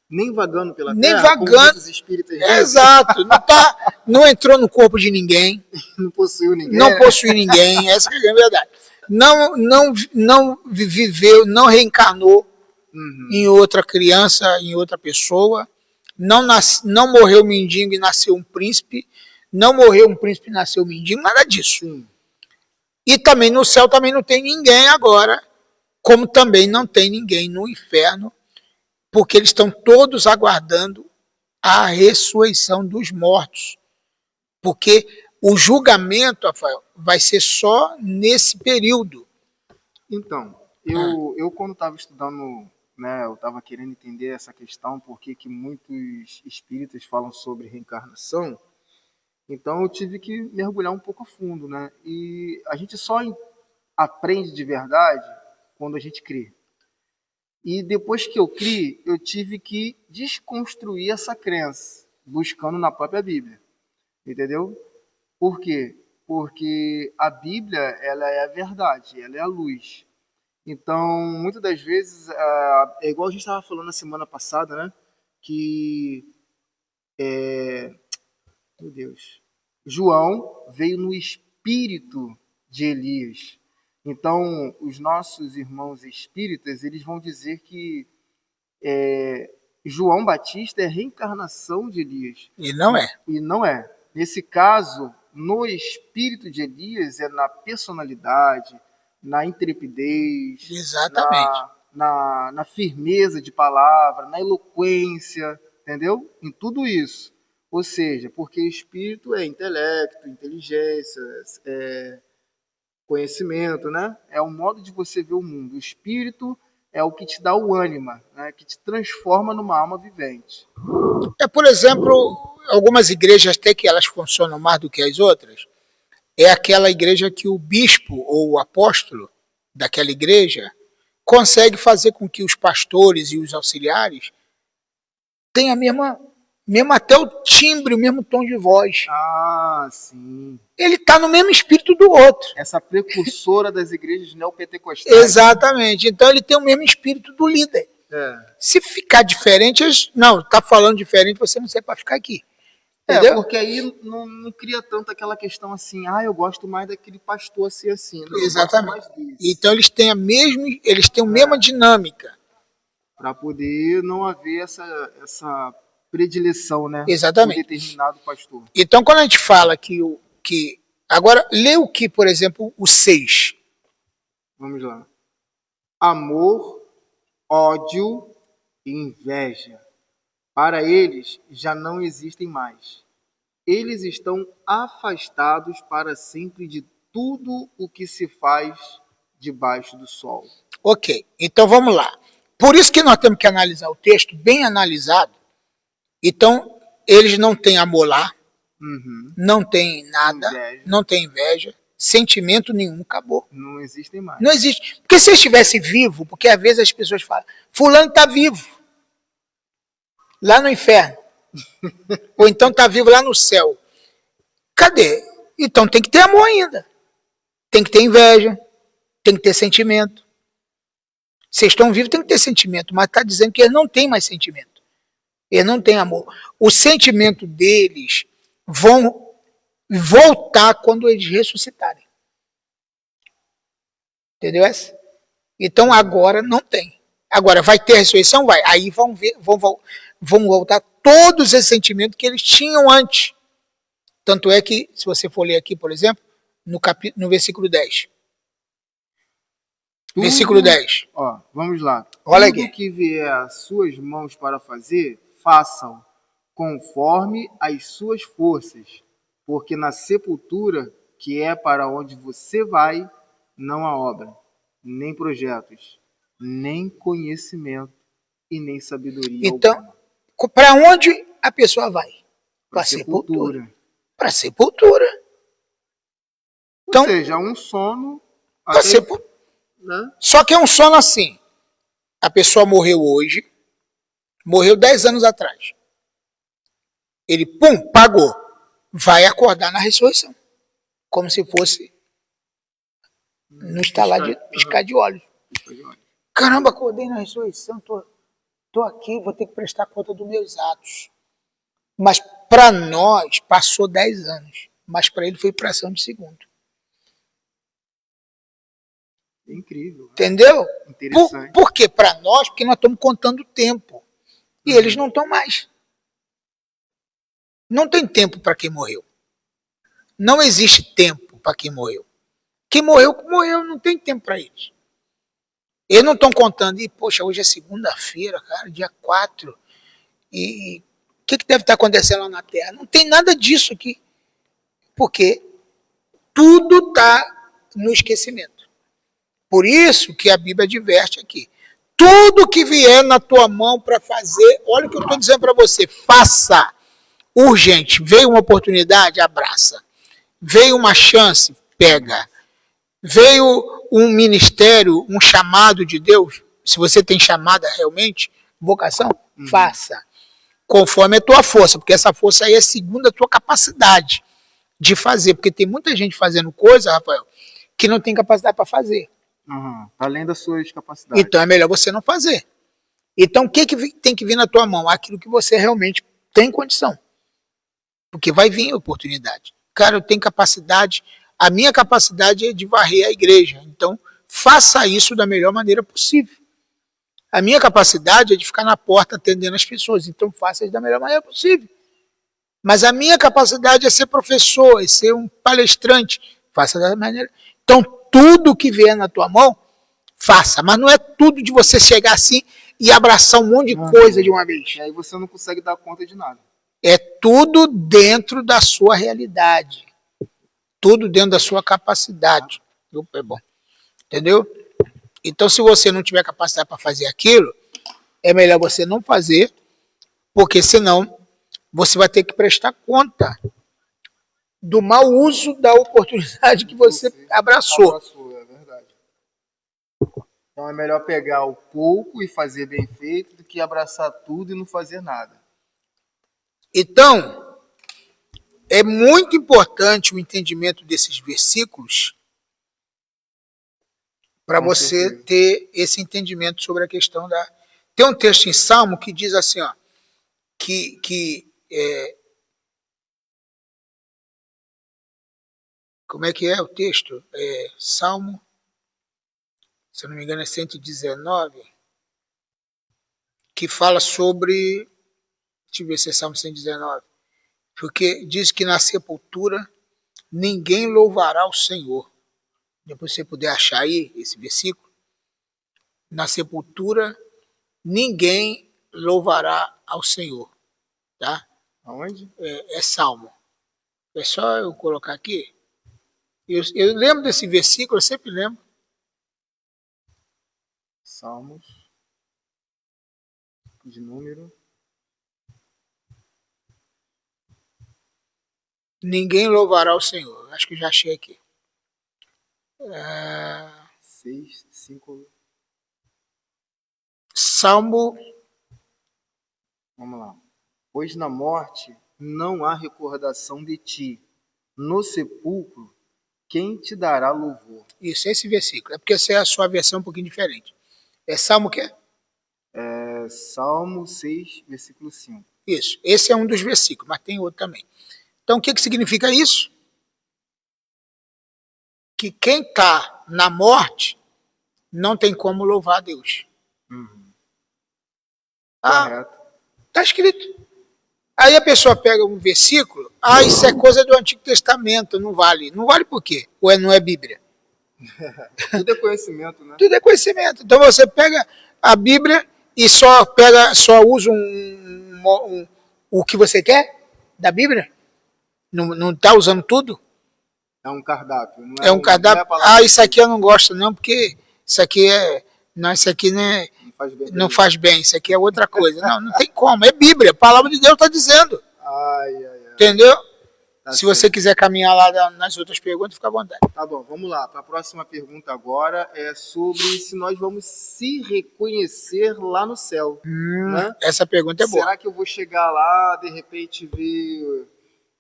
Nem vagando pela Nem terra, vagando. Espíritos Exato. Não entrou no corpo de ninguém. Não possuiu ninguém. Não possui ninguém. Essa é a verdade. Não viveu, não reencarnou em outra criança, em outra pessoa. Não morreu mendigo e nasceu um príncipe. Não morreu um príncipe e nasceu mendigo. Nada disso. Sim. E também no céu também não tem ninguém agora, como também não tem ninguém no inferno, porque eles estão todos aguardando a ressurreição dos mortos. Porque o julgamento, Rafael, vai ser só nesse período. Então, eu quando estava estudando, né, eu estava querendo entender essa questão, porque que muitos espíritas falam sobre reencarnação, então eu tive que mergulhar um pouco a fundo, né? E a gente só aprende de verdade quando a gente crê. E depois que eu criei, eu tive que desconstruir essa crença, buscando na própria Bíblia. Entendeu? Por quê? Porque a Bíblia, ela é a verdade, ela é a luz. Então, muitas das vezes, é igual a gente estava falando na semana passada, né? Que, meu Deus, João veio no espírito de Elias. Então, os nossos irmãos espíritas, eles vão dizer que João Batista é a reencarnação de Elias. E não é. E não é. Nesse caso, no espírito de Elias, é na personalidade, na intrepidez, Exatamente. na firmeza de palavra, na eloquência, entendeu? Em tudo isso. Ou seja, porque espírito é intelecto, inteligência, conhecimento, né? É o modo de você ver o mundo. O espírito é o que te dá o ânima, né? Que te transforma numa alma vivente. Por exemplo, algumas igrejas até que elas funcionam mais do que as outras, é aquela igreja que o bispo ou o apóstolo daquela igreja consegue fazer com que os pastores e os auxiliares tenham a mesmo até o timbre, o mesmo tom de voz. Ah, sim. Ele está no mesmo espírito do outro. Essa precursora das igrejas neopentecostais. Exatamente. Então ele tem o mesmo espírito do líder. Se ficar diferente, não, está falando diferente, você não serve para ficar aqui. Entendeu? Porque aí não cria tanto aquela questão assim, eu gosto mais daquele pastor assim. Não, exatamente. Então eles têm a mesma dinâmica. Para poder não haver essa predileção, né? Exatamente. Por determinado pastor. Então quando a gente fala que agora, lê o que, por exemplo, o 6. Vamos lá. Amor, ódio e inveja. Para eles já não existem mais. Eles estão afastados para sempre de tudo o que se faz debaixo do sol. Ok, então vamos lá. Por isso que nós temos que analisar o texto bem analisado. Então, eles não têm amor lá, não tem nada, não tem inveja, sentimento nenhum, acabou. Não existem mais. Não existe. Porque se eles estivessem vivos, porque às vezes as pessoas falam, fulano está vivo lá no inferno. Ou então está vivo lá no céu. Cadê? Então tem que ter amor ainda. Tem que ter inveja, tem que ter sentimento. Vocês estão vivos, tem que ter sentimento, mas está dizendo que eles não têm mais sentimento. Eles não têm amor. O sentimento deles vão voltar quando eles ressuscitarem. Entendeu essa? Então agora não tem. Agora vai ter ressurreição? Vai. Aí vão voltar todos esses sentimentos que eles tinham antes. Tanto é que, se você for ler aqui, por exemplo, no versículo 10. Versículo 10. Ó, vamos lá. Olha Tudo aqui. que vier às suas mãos para fazer, façam conforme as suas forças, porque na sepultura, que é para onde você vai, não há obra, nem projetos, nem conhecimento e nem sabedoria Então, alguma. para onde a pessoa vai? Para a Sepultura. sepultura. Para a sepultura. Então, Ou seja, um sono. Para sepultura. Né? Só que é um sono assim. A pessoa morreu hoje, morreu 10 anos atrás. Ele, pum, pagou. Vai acordar na ressurreição. Como se fosse no estalar de piscar de olhos. Caramba, acordei na ressurreição, tô aqui, vou ter que prestar conta dos meus atos. Mas para nós passou 10 anos. Mas para ele foi fração de segundo. Incrível. Entendeu? Interessante. Por quê? Para nós, porque nós estamos contando o tempo. E eles não estão mais. Não tem tempo para quem morreu. Não existe tempo para quem morreu. Quem morreu, morreu, não tem tempo para eles. Eles não estão contando, e poxa, hoje é segunda-feira, cara, dia 4, e o que deve estar acontecendo lá na Terra? Não tem nada disso aqui. Porque tudo está no esquecimento. Por isso que a Bíblia adverte aqui. Tudo que vier na tua mão para fazer, olha o que eu estou dizendo para você, faça. Urgente. Veio uma oportunidade, abraça. Veio uma chance, pega. Veio um ministério, um chamado de Deus, se você tem chamada realmente, vocação, faça. Conforme a tua força, porque essa força aí é segundo a tua capacidade de fazer. Porque tem muita gente fazendo coisa, Rafael, que não tem capacidade para fazer. Além das suas capacidades. Então é melhor você não fazer. Então o que tem que vir na tua mão? Aquilo que você realmente tem condição. Porque vai vir a oportunidade. Cara, eu tenho capacidade, a minha capacidade é de varrer a igreja. Então, faça isso da melhor maneira possível. A minha capacidade é de ficar na porta atendendo as pessoas. Então, faça isso da melhor maneira possível. Mas a minha capacidade é ser professor, é ser um palestrante. Faça da maneira. Então, tudo que vier na tua mão, faça. Mas não é tudo de você chegar assim e abraçar um monte de coisa de uma vez. E aí você não consegue dar conta de nada. É tudo dentro da sua realidade. Tudo dentro da sua capacidade. É bom. Entendeu? Então, se você não tiver capacidade para fazer aquilo, é melhor você não fazer, porque senão você vai ter que prestar conta do mau uso da oportunidade que você abraçou. É verdade. Então é melhor pegar o pouco e fazer bem feito do que abraçar tudo e não fazer nada. Então, é muito importante o entendimento desses versículos para você ter esse entendimento sobre a questão da... Tem um texto em Salmo que diz assim, ó, como é que é o texto? Salmo, se eu não me engano é 119, que fala sobre... Deixa eu ver se é Salmo 119. Porque diz que na sepultura ninguém louvará o Senhor. Depois você puder achar aí esse versículo. Na sepultura ninguém louvará ao Senhor. Tá? Aonde? É Salmo. É só eu colocar aqui. Eu lembro desse versículo, eu sempre lembro. Salmos de número... Ninguém louvará o Senhor. Acho que já achei aqui. 6, 5... Salmo... Vamos lá. Pois na morte não há recordação de ti. No sepulcro, quem te dará louvor? Isso, esse versículo. É porque essa é a sua versão um pouquinho diferente. É Salmo o quê? Salmo 6, versículo 5. Isso. Esse é um dos versículos, mas tem outro também. Então, o que significa isso? Que quem está na morte não tem como louvar a Deus. Correto. Está escrito. Aí a pessoa pega um versículo, isso é coisa do Antigo Testamento, não vale. Não vale por quê? Ou não é Bíblia? Tudo é conhecimento, né? Tudo é conhecimento. Então você pega a Bíblia e só usa o que você quer da Bíblia? Não está usando tudo? É um cardápio. Não é um cardápio. Isso aqui eu não gosto não, porque isso aqui isso aqui não faz bem, isso aqui é outra coisa. Não tem como, é Bíblia, a palavra de Deus está dizendo. Entendeu? Tá. Se você quiser caminhar lá nas outras perguntas, fica à vontade. Tá bom, vamos lá. Para a próxima pergunta agora é sobre se nós vamos se reconhecer lá no céu. Né? Essa pergunta é boa. Será que eu vou chegar lá, de repente, ver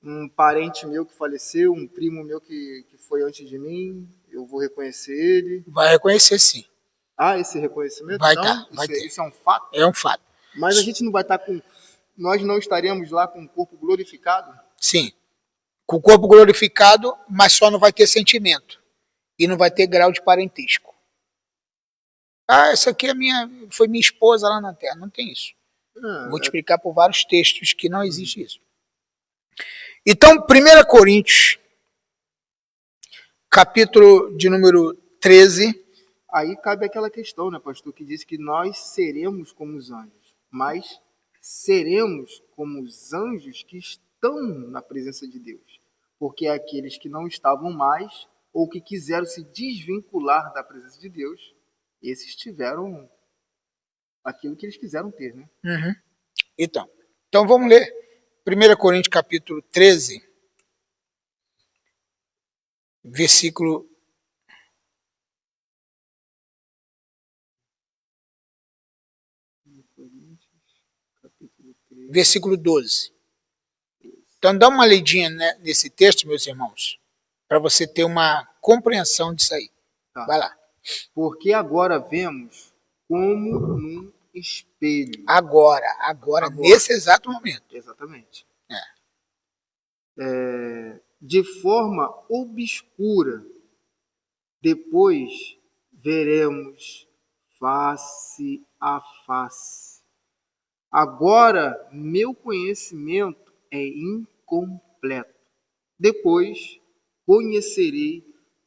um parente meu que faleceu, um primo meu que foi antes de mim? Eu vou reconhecer ele? Vai reconhecer, sim. Esse reconhecimento? Vai estar. Isso é um fato? É um fato. Mas a gente não vai estar com... Nós não estaremos lá com o corpo glorificado? Sim. Com o corpo glorificado, mas só não vai ter sentimento. E não vai ter grau de parentesco. Essa aqui foi minha esposa lá na Terra. Não tem isso. Vou te explicar por vários textos que não existe isso. Então, 1 Coríntios, capítulo de número 13. Aí cabe aquela questão, né, pastor, que diz que nós seremos como os anjos. Mas seremos como os anjos que estão na presença de Deus. Porque aqueles que não estavam mais, ou que quiseram se desvincular da presença de Deus, esses tiveram aquilo que eles quiseram ter, né? Então vamos ler 1 Coríntios capítulo 13, versículo versículo 12. Então dá uma lidinha nesse texto, meus irmãos, para você ter uma compreensão disso aí. Tá. Vai lá. Porque agora vemos como num espelho. Agora, nesse exato momento. Exatamente. De forma obscura. Depois veremos face a face. Agora meu conhecimento é incompleto. Depois conhecerei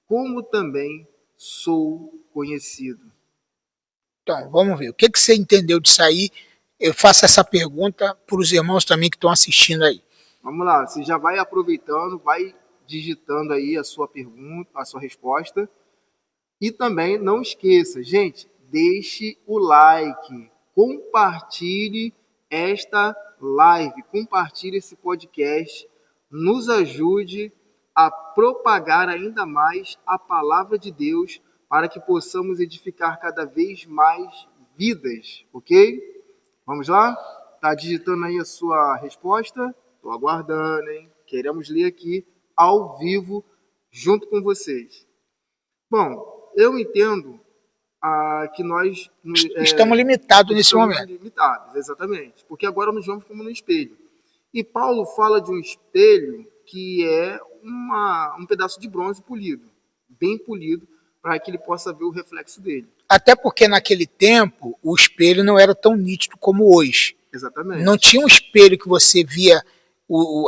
como também sou conhecido. Então, vamos ver. O que você entendeu disso aí? Eu faço essa pergunta para os irmãos também que estão assistindo aí. Vamos lá. Você já vai aproveitando, vai digitando aí a sua pergunta, a sua resposta. E também não esqueça, gente, deixe o like, compartilhe esta live, compartilhe esse podcast, nos ajude a propagar ainda mais a palavra de Deus para que possamos edificar cada vez mais vidas, ok? Vamos lá? Tá digitando aí a sua resposta? Estou aguardando, hein? Queremos ler aqui ao vivo junto com vocês. Bom, eu entendo que nós... estamos limitados nesse momento. Limitados, exatamente. Porque agora nos vamos como no espelho. E Paulo fala de um espelho que é um pedaço de bronze polido, bem polido, para que ele possa ver o reflexo dele. Até porque naquele tempo o espelho não era tão nítido como hoje. Exatamente. Não tinha um espelho que você via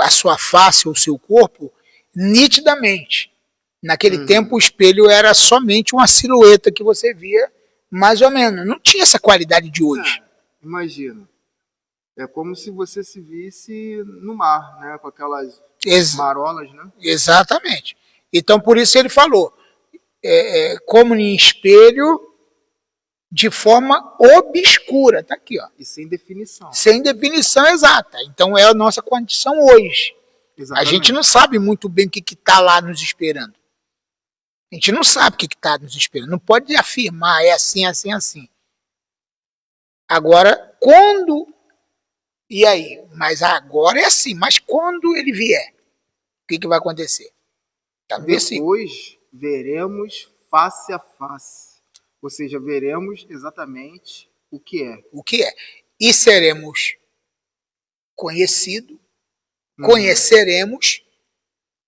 a sua face ou o seu corpo nitidamente. Naquele tempo o espelho era somente uma silhueta que você via mais ou menos. Não tinha essa qualidade de hoje. Imagina. É como se você se visse no mar, né? Com aquelas marolas, né? Exatamente. Então por isso ele falou, como em espelho, de forma obscura. Está aqui, ó. E sem definição. Sem definição exata. Então é a nossa condição hoje. Exatamente. A gente não sabe muito bem o que está lá nos esperando. A gente não sabe o que está nos esperando. Não pode afirmar, é assim, assim, assim. Agora, quando... E aí? Mas agora é assim. Mas quando ele vier, o que vai acontecer? Tá no versículo. Depois veremos face a face. Ou seja, veremos exatamente o que é. O que é. E seremos conhecidos, conheceremos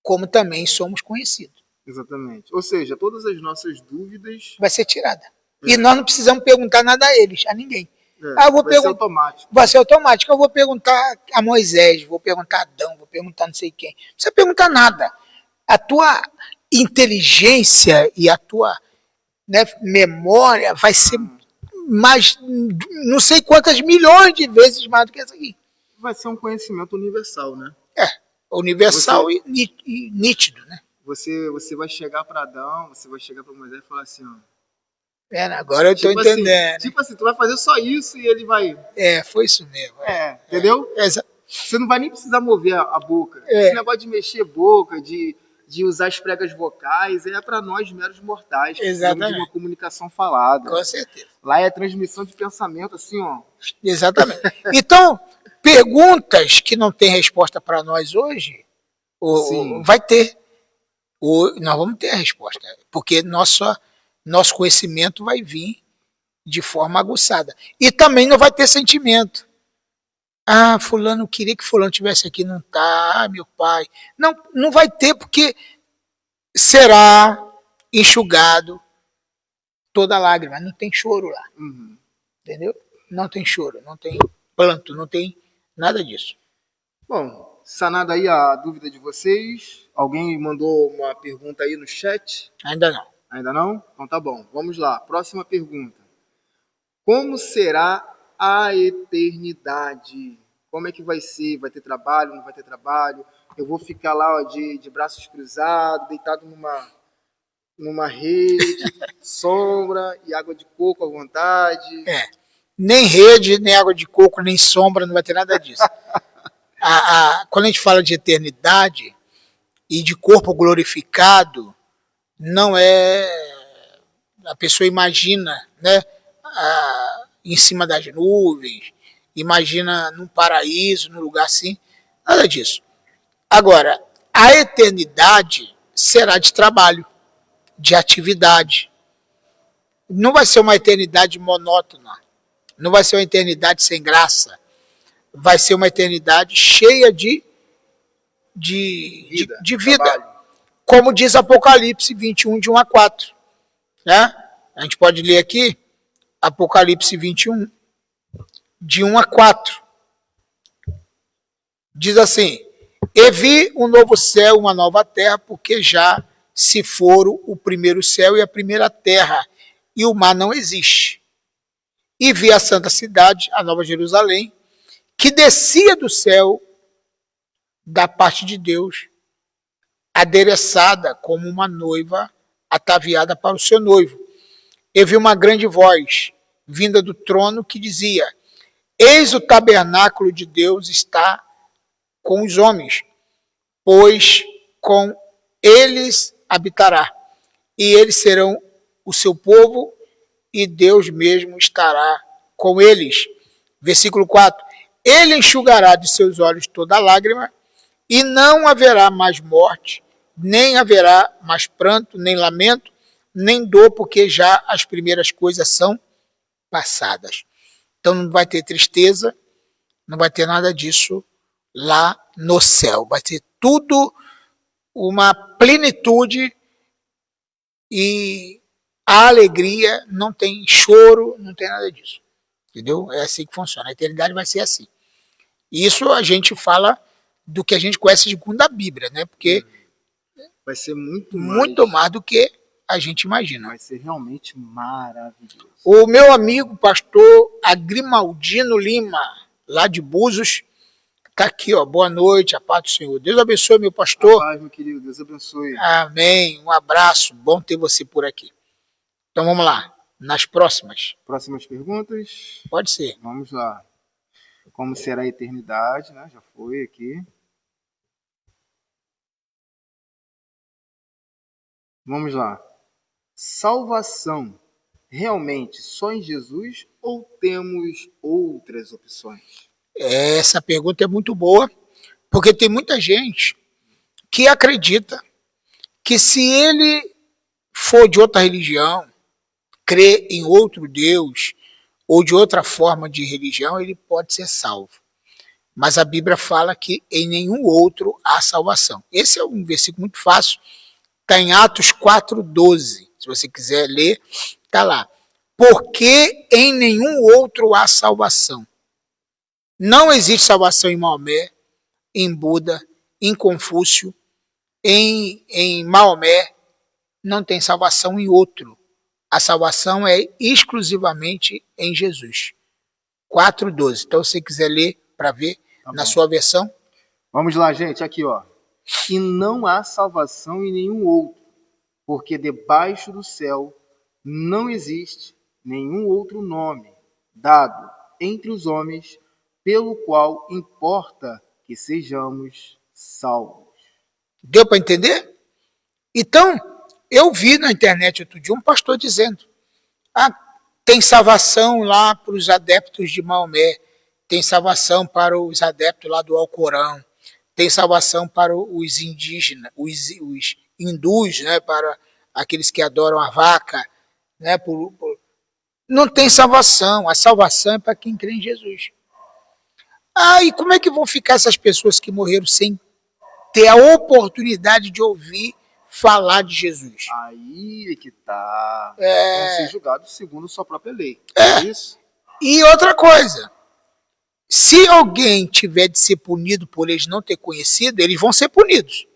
como também somos conhecidos. Exatamente. Ou seja, todas as nossas dúvidas... vai ser tirada. E nós não precisamos perguntar nada a eles, a ninguém. Eu vou vai ser automático. Vai ser automático. Eu vou perguntar a Moisés, vou perguntar a Adão, vou perguntar não sei quem. Não precisa perguntar nada. A tua inteligência e a tua, né, memória vai ser mais, não sei quantas milhões de vezes mais do que essa aqui. Vai ser um conhecimento universal, né? Universal e nítido, né? Você vai chegar para Adão, você vai chegar para Moisés e falar assim, ó. Agora eu tô entendendo. Tipo assim, tu vai fazer só isso e ele vai... Foi isso mesmo. Entendeu? Você não vai nem precisar mover a boca. Esse negócio de mexer boca, de usar as pregas vocais, é para nós meros mortais. Exatamente. De uma comunicação falada. Com certeza. Lá é transmissão de pensamento, assim, ó. Exatamente. Então, perguntas que não tem resposta para nós hoje, vai ter. Nós vamos ter a resposta. Porque nosso conhecimento vai vir de forma aguçada. E também não vai ter sentimento. Ah, fulano, queria que fulano estivesse aqui, não está. Ah, meu pai. Não vai ter, porque será enxugado toda lágrima. Não tem choro lá. Entendeu? Não tem choro, não tem planto, não tem nada disso. Bom, sanada aí a dúvida de vocês. Alguém mandou uma pergunta aí no chat? Ainda não. Ainda não? Então tá bom. Vamos lá. Próxima pergunta. Como será a eternidade? Como é que vai ser? Vai ter trabalho? Não vai ter trabalho? Eu vou ficar lá, ó, de braços cruzados, deitado numa rede, sombra e água de coco à vontade. Nem rede, nem água de coco, nem sombra, não vai ter nada disso. Quando a gente fala de eternidade e de corpo glorificado, não é... A pessoa imagina, né, em cima das nuvens, imagina num paraíso, num lugar assim, nada disso. Agora, a eternidade será de trabalho, de atividade. Não vai ser uma eternidade monótona, não vai ser uma eternidade sem graça, vai ser uma eternidade cheia de vida. Como diz Apocalipse 21, de 1 a 4. Né? A gente pode ler aqui, Apocalipse 21, de 1 a 4. Diz assim: E vi um novo céu, uma nova terra, porque já se foram o primeiro céu e a primeira terra, e o mar não existe. E vi a santa cidade, a nova Jerusalém, que descia do céu da parte de Deus, adereçada como uma noiva ataviada para o seu noivo. E vi uma grande voz vinda do trono que dizia: Eis o tabernáculo de Deus está com os homens, pois com eles habitará, e eles serão o seu povo, e Deus mesmo estará com eles. Versículo 4. Ele enxugará de seus olhos toda lágrima, e não haverá mais morte, nem haverá mais pranto, nem lamento, nem dor, porque já as primeiras coisas são passadas. Então não vai ter tristeza, não vai ter nada disso lá no céu. Vai ter tudo uma plenitude e a alegria, não tem choro, não tem nada disso. Entendeu? É assim que funciona. A eternidade vai ser assim. Isso a gente fala do que a gente conhece segundo a Bíblia, né? Porque vai ser muito mais do que a gente imagina. Vai ser realmente maravilhoso. O meu amigo pastor Agrimaldino Lima, lá de Búzios, está aqui, ó. Boa noite, a paz do Senhor. Deus abençoe, meu pastor. A paz, meu querido. Deus abençoe. Amém. Um abraço. Bom ter você por aqui. Então vamos lá. Nas próximas. Próximas perguntas? Pode ser. Vamos lá. Como será a eternidade, né? Já foi aqui. Vamos lá. Salvação realmente só em Jesus ou temos outras opções? Essa pergunta é muito boa, porque tem muita gente que acredita que se ele for de outra religião, crer em outro Deus ou de outra forma de religião, ele pode ser salvo. Mas a Bíblia fala que em nenhum outro há salvação. Esse é um versículo muito fácil. Está em Atos 4:12. Se você quiser ler, está lá. porque em nenhum outro há salvação. Não existe salvação em Maomé, em Buda, em Confúcio, em Maomé. Não tem salvação em outro. A salvação é exclusivamente em Jesus. 4:12. Então, se você quiser ler para ver na sua versão. Vamos lá, gente. Aqui, ó. E não há salvação em nenhum outro, porque debaixo do céu não existe nenhum outro nome dado entre os homens pelo qual importa que sejamos salvos. Deu para entender? Então, eu vi na internet outro dia um pastor dizendo: tem salvação lá para os adeptos de Maomé, tem salvação para os adeptos lá do Alcorão, tem salvação para os indígenas, os hindus, né, para aqueles que adoram a vaca, né, não tem salvação. A salvação é para quem crê em Jesus. E como é que vão ficar essas pessoas que morreram sem ter a oportunidade de ouvir falar de Jesus? Aí é que tá. Vão ser julgados segundo sua própria lei. Isso? E outra coisa, se alguém tiver de ser punido por eles não ter conhecido, eles vão ser punidos.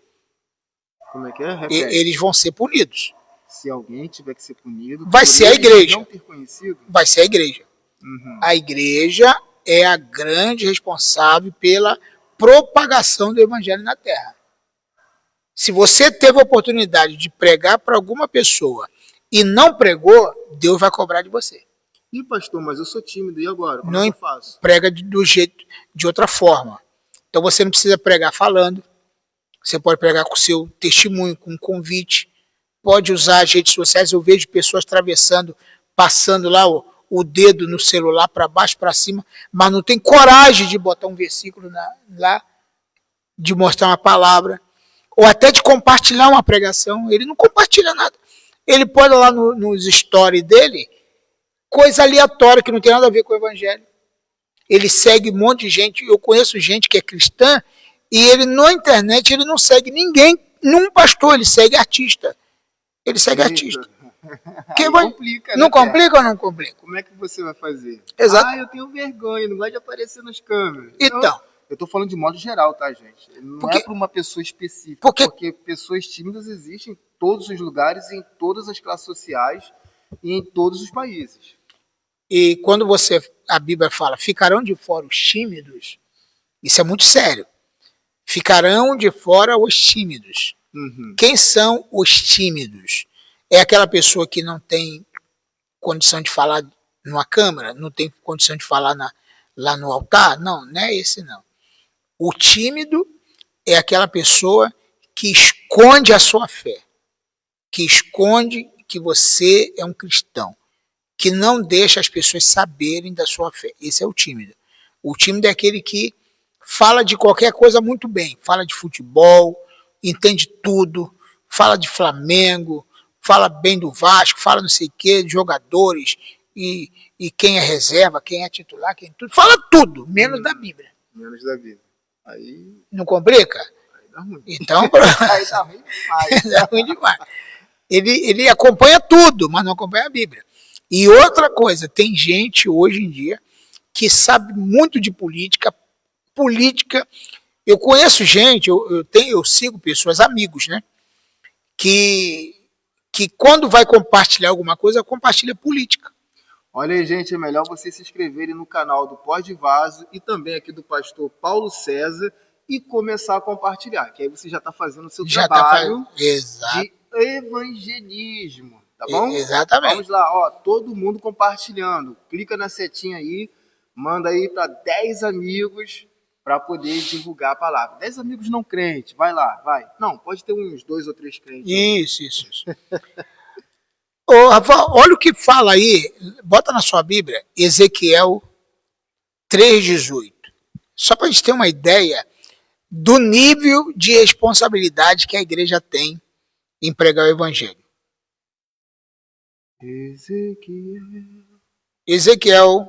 Como é que é? Repete. Eles vão ser punidos. Se alguém tiver que ser punido, vai ser a igreja. Não ter conhecido? Vai ser a igreja. Uhum. A igreja é a grande responsável pela propagação do evangelho na terra. Se você teve a oportunidade de pregar para alguma pessoa e não pregou, Deus vai cobrar de você. Ih, pastor, mas eu sou tímido, e agora? Como é que eu faço? Prega de outra forma. Então você não precisa pregar falando. Você pode pregar com o seu testemunho, com um convite. Pode usar as redes sociais. Eu vejo pessoas atravessando, passando lá o dedo no celular para baixo, para cima, mas não tem coragem de botar um versículo lá, de mostrar uma palavra, ou até de compartilhar uma pregação. Ele não compartilha nada. Ele pode lá nos stories dele, coisa aleatória que não tem nada a ver com o evangelho. Ele segue um monte de gente. Eu conheço gente que é cristã e ele na internet ele não segue ninguém, nenhum pastor, ele segue artista. Ele segue artista. Complica, não complica ou não complica? Como é que você vai fazer? Exato. Eu tenho vergonha, não gosto de aparecer nas câmeras. Então. Eu tô falando de modo geral, tá, gente? Não é para uma pessoa específica. Porque pessoas tímidas existem em todos os lugares, em todas as classes sociais e em todos os países. E quando a Bíblia fala, ficarão de fora os tímidos, isso é muito sério. Ficarão de fora os tímidos. Uhum. Quem são os tímidos? É aquela pessoa que não tem condição de falar numa câmara, não tem condição de falar lá no altar? Não, não é esse não. O tímido é aquela pessoa que esconde a sua fé, que esconde que você é um cristão, que não deixa as pessoas saberem da sua fé. Esse é o tímido. O tímido é aquele que fala de qualquer coisa muito bem. Fala de futebol, entende tudo, fala de Flamengo, fala bem do Vasco, fala não sei o quê, de jogadores, e quem é reserva, quem é titular, quem tudo. Fala tudo, menos da Bíblia. Menos da Bíblia. Aí... Não complica? Aí dá ruim. Então, aí dá ruim demais. Dá ruim demais. Ele acompanha tudo, mas não acompanha a Bíblia. E outra coisa, tem gente hoje em dia que sabe muito de política. Eu conheço gente, eu sigo pessoas, amigos, né? Que quando vai compartilhar alguma coisa, compartilha política. Olha aí, gente, é melhor vocês se inscreverem no canal do Pós de Vaso e também aqui do pastor Paulo César e começar a compartilhar, que aí você já está fazendo o seu trabalho de evangelismo, tá bom? Exatamente. Vamos lá, ó, todo mundo compartilhando. Clica na setinha aí, manda aí para 10 amigos para poder divulgar a palavra. 10 amigos não crentes, vai lá, vai. Não, pode ter uns 2 ou 3 crentes. Isso. Ô, Rafa, olha o que fala aí, bota na sua Bíblia, Ezequiel 3,18. Só para a gente ter uma ideia do nível de responsabilidade que a igreja tem em pregar o evangelho. Ezequiel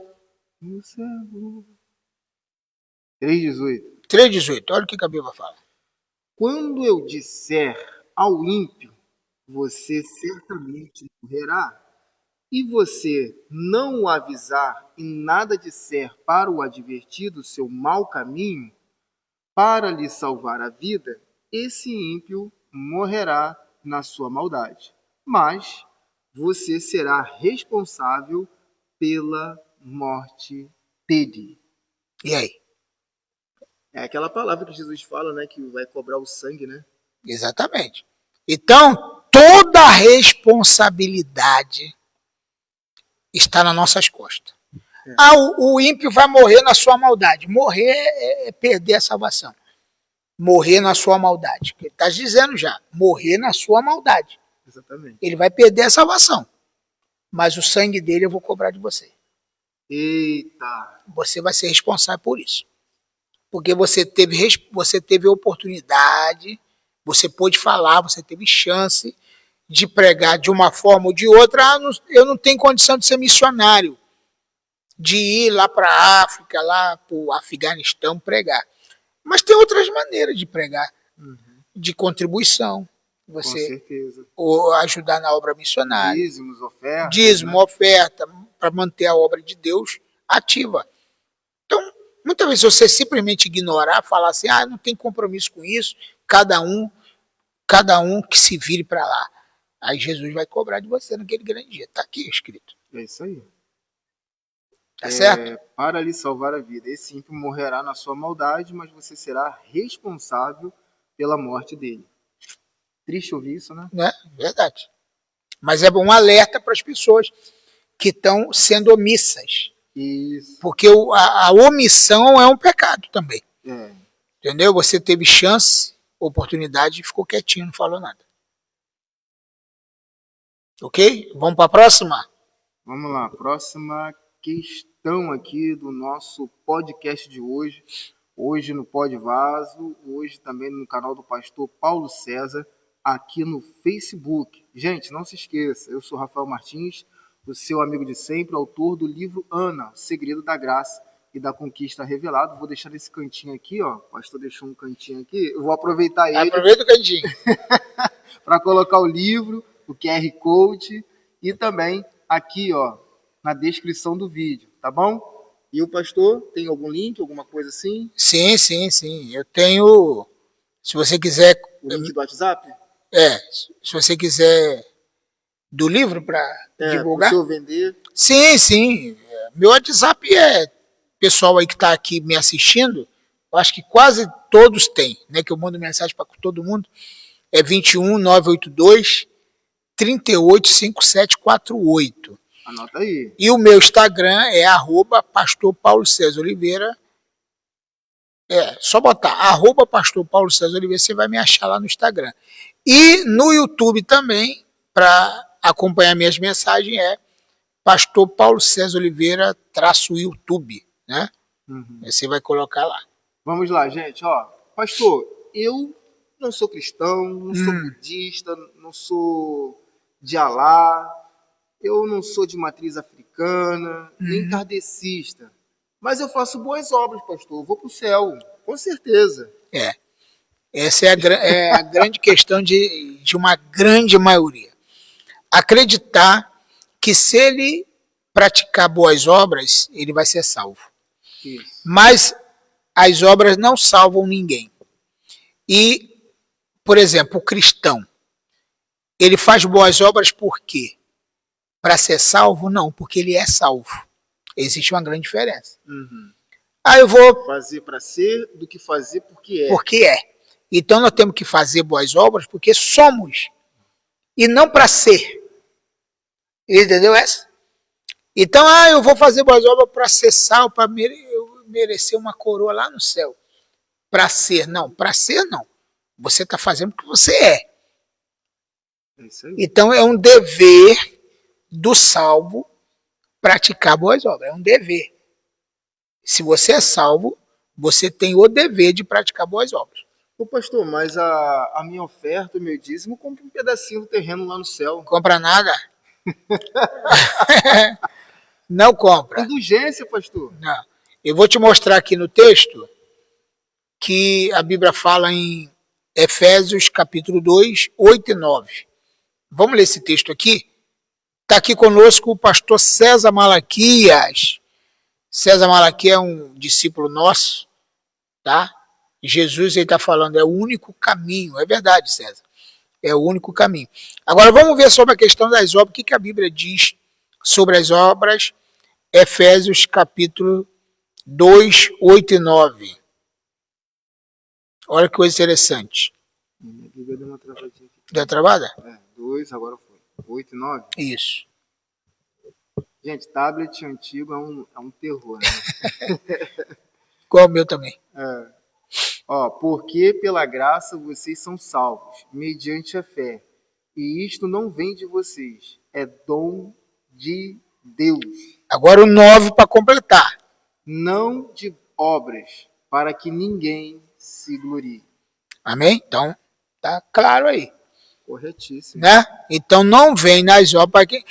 3,18. Olha o que a Bíblia fala. Quando eu disser ao ímpio, você certamente morrerá, e você não o avisar e nada disser para o advertido seu mau caminho, para lhe salvar a vida, esse ímpio morrerá na sua maldade. Mas você será responsável pela morte dele. E aí? É aquela palavra que Jesus fala, né? Que vai cobrar o sangue, né? Exatamente. Então, toda a responsabilidade está nas nossas costas. O ímpio vai morrer na sua maldade. Morrer é perder a salvação. Morrer na sua maldade. Ele está dizendo já. Morrer na sua maldade. Exatamente. Ele vai perder a salvação. Mas o sangue dele eu vou cobrar de você. Eita! Você vai ser responsável por isso. Porque você teve oportunidade, você pôde falar, você teve chance de pregar de uma forma ou de outra. Eu não tenho condição de ser missionário, de ir lá para a África, lá para o Afeganistão pregar. Mas tem outras maneiras de pregar, de contribuição. Você, com certeza. Ou ajudar na obra missionária. Dízimos, ofertas. Dízimo, né? Oferta, para manter a obra de Deus ativa. Então, muitas vezes você simplesmente ignorar, falar assim, não tem compromisso com isso, cada um que se vire para lá. Aí Jesus vai cobrar de você naquele grande dia. Está aqui escrito. É isso aí. Tá certo? Para lhe salvar a vida. Esse ímpio morrerá na sua maldade, mas você será responsável pela morte dele. Triste ouvir isso, né? É, verdade. Mas é um alerta para as pessoas que estão sendo omissas. Isso. Porque a omissão é um pecado também. É. Entendeu? Você teve chance, oportunidade e ficou quietinho, não falou nada. Ok? Vamos para a próxima? Vamos lá. Próxima questão aqui do nosso podcast de hoje. Hoje no Pod Vaso, hoje também no canal do pastor Paulo César, aqui no Facebook. Gente, não se esqueça, eu sou Rafael Martins, o seu amigo de sempre, autor do livro Ana, o Segredo da Graça e da Conquista Revelado. Vou deixar nesse cantinho aqui, ó. O pastor deixou um cantinho aqui. Eu vou aproveitar ele. Aproveita o cantinho. Para colocar o livro, o QR Code e também aqui, ó, na descrição do vídeo, tá bom? E o pastor, tem algum link, alguma coisa assim? Sim, sim, sim. Eu tenho, se você quiser... O link do WhatsApp? Se você quiser do livro para divulgar. Para o senhor vender? Sim, sim. Meu WhatsApp pessoal aí que está aqui me assistindo, eu acho que quase todos têm, né? Que eu mando mensagem para todo mundo. É 21 982 385748. Anota aí. E o meu Instagram é @pastor Paulo César Oliveira. Só botar @pastor Paulo César Oliveira, você vai me achar lá no Instagram. E no YouTube também, para acompanhar minhas mensagens, pastor Paulo César Oliveira _YouTube, né? Você vai colocar lá. Vamos lá, gente. Ó, pastor, eu não sou cristão, não sou budista, não sou de Alá, eu não sou de matriz africana, nem kardecista. Mas eu faço boas obras, pastor. Eu vou para o céu, com certeza. Essa é a grande questão de uma grande maioria. Acreditar que se ele praticar boas obras, ele vai ser salvo. Isso. Mas as obras não salvam ninguém. E, por exemplo, o cristão, ele faz boas obras por quê? Para ser salvo? Não, porque ele é salvo. Existe uma grande diferença. Eu vou fazer para ser do que fazer porque é. Porque é. Então nós temos que fazer boas obras porque somos. E não para ser. Entendeu essa? Então, eu vou fazer boas obras para ser salvo, para merecer uma coroa lá no céu. Para ser, não. Para ser, não. Você está fazendo porque você é. Isso aí. Então é um dever do salvo praticar boas obras. É um dever. Se você é salvo, você tem o dever de praticar boas obras. Ô pastor, mas a minha oferta, o meu dízimo, compra um pedacinho do terreno lá no céu. Não compra nada. Não compra. Indulgência, pastor. Não. Eu vou te mostrar aqui no texto que a Bíblia fala em Efésios capítulo 2, 8 e 9. Vamos ler esse texto aqui Está aqui conosco o pastor César Malaquias. César Malaquias é um discípulo nosso, tá? Jesus, ele está falando, é o único caminho. É verdade, César. É o único caminho. Agora vamos ver sobre a questão das obras. O que a Bíblia diz sobre as obras? Efésios capítulo 2, 8 e 9. Olha que coisa interessante. Minha Bíblia deu uma travadinha aqui. Deu travada? 2, agora foi. 8 e 9? Isso. Gente, tablet antigo é um terror, né? Igual o meu também. Porque pela graça vocês são salvos, mediante a fé. E isto não vem de vocês, é dom de Deus. Agora o 9 para completar. Não de obras, para que ninguém se glorie. Amém? Então, tá claro aí. Corretíssimo. Né? Então não vem nas obras para quem...